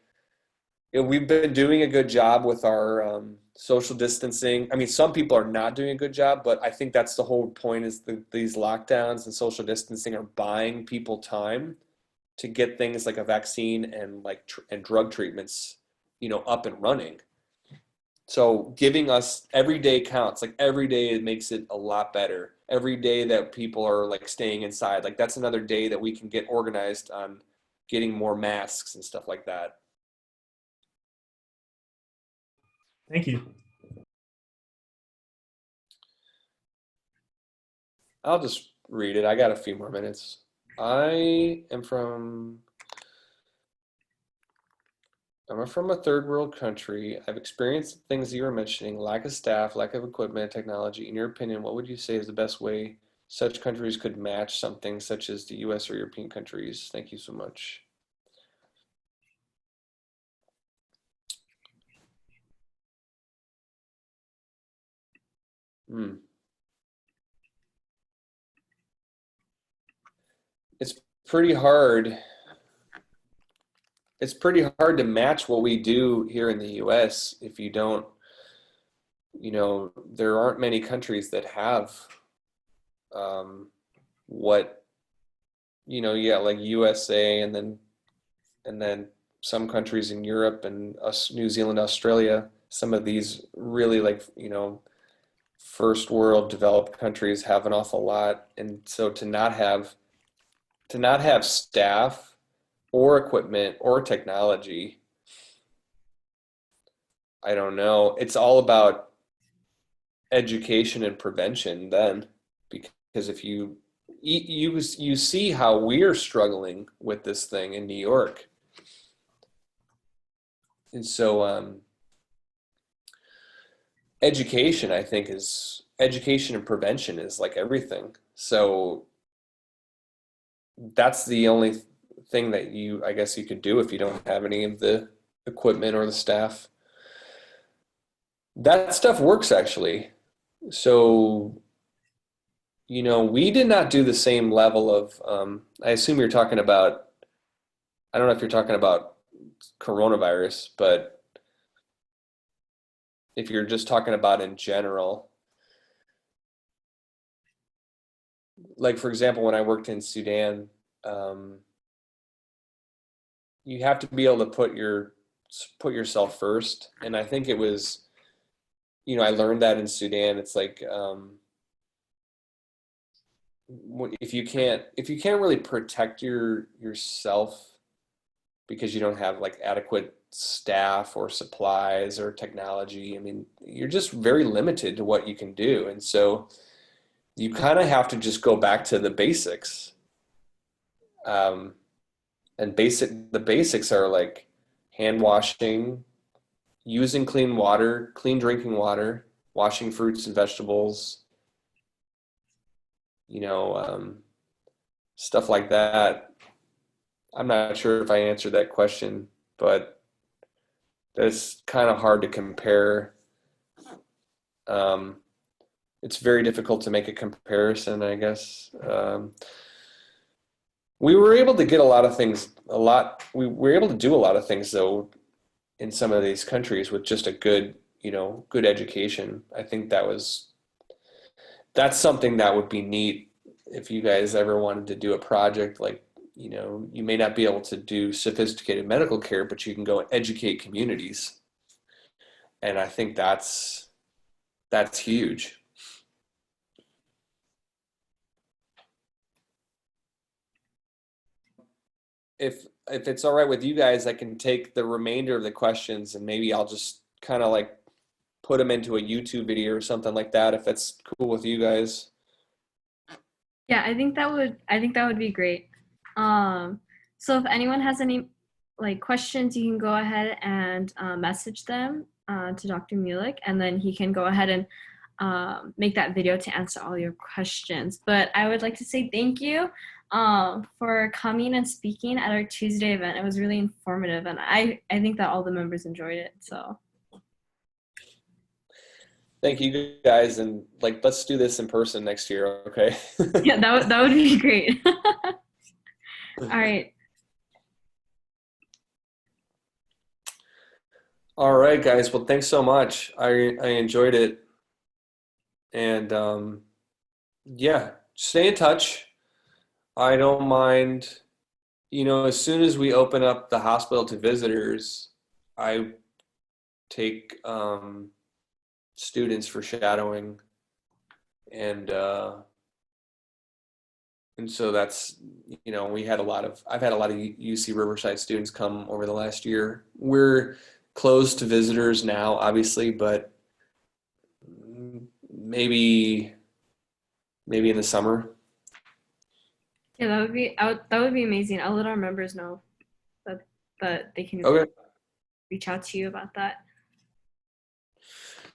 we've been doing a good job with our social distancing. I mean, some people are not doing a good job, but I think that's the whole point, is these lockdowns and social distancing are buying people time to get things like a vaccine and and drug treatments, up and running. So giving us every day counts. Every day it makes it a lot better. Every day that people are staying inside, that's another day that we can get organized on getting more masks and stuff like that. Thank you. I'll just read it. I got a few more minutes. I'm from a third world country. I've experienced the things you were mentioning: lack of staff, lack of equipment, technology. In your opinion, what would you say is the best way such countries could match something such as the US or European countries? Thank you so much. It's pretty hard. It's pretty hard to match what we do here in the US if you don't, there aren't many countries that have what, USA, and then some countries in Europe and New Zealand, Australia. Some of these really first world developed countries have an awful lot, and so to not have staff or equipment or technology, I don't know. It's all about education and prevention then, because if you see how we're struggling with this thing in New York. And so education, I think, education and prevention is everything. So that's the only thing that I guess you could do if you don't have any of the equipment or the staff. That stuff works, actually. So, we did not do the same level of, I assume you're talking about, I don't know if you're talking about coronavirus, but if you're just talking about in general, like for example, when I worked in Sudan, you have to be able to put yourself first. And I think it was, I learned that in Sudan. It's like, if you can't really protect yourself because you don't have like adequate staff or supplies or technology, I mean, you're just very limited to what you can do. And so you kind of have to just go back to the basics. And the basics are like hand washing, using clean water, clean drinking water, washing fruits and vegetables, stuff like that. I'm not sure if I answered that question, but that's kind of hard to compare. It's very difficult to make a comparison, I guess. We were able to get a lot of things, we were able to do a lot of things though in some of these countries with just a good education. I think that's something that would be neat if you guys ever wanted to do a project. Like, you may not be able to do sophisticated medical care, but you can go and educate communities. And I think that's huge. If it's all right with you guys, I can take the remainder of the questions and maybe I'll just kind of like put them into a YouTube video or something like that, if that's cool with you guys. Yeah, I think that would be great. So if anyone has any like questions, you can go ahead and message them to Dr. Mulick, and then he can go ahead and make that video to answer all your questions. But I would like to say thank you for coming and speaking at our Tuesday event. It was really informative, and I think that all the members enjoyed it. So thank you guys, and like let's do this in person next year, okay? yeah, that would be great. All right. All right, guys. Well, thanks so much. I enjoyed it, and yeah, stay in touch. I don't mind. As soon as we open up the hospital to visitors, I take students for shadowing, and so that's, I've had a lot of UC Riverside students come over the last year. We're closed to visitors now, obviously, but maybe in the summer. Yeah, that would be amazing. I'll let our members know that they can reach out to you about that.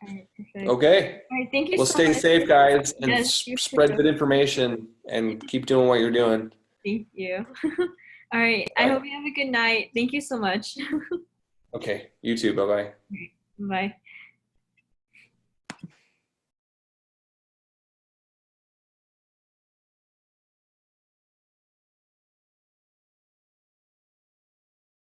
All right, perfect. Okay. All right, thank you Well, so stay much. safe, guys, and Yes, you spread too. good information and keep doing what you're doing. Thank you. All right. I hope you have a good night. Thank you so much. Okay. You too. Bye-bye. Bye.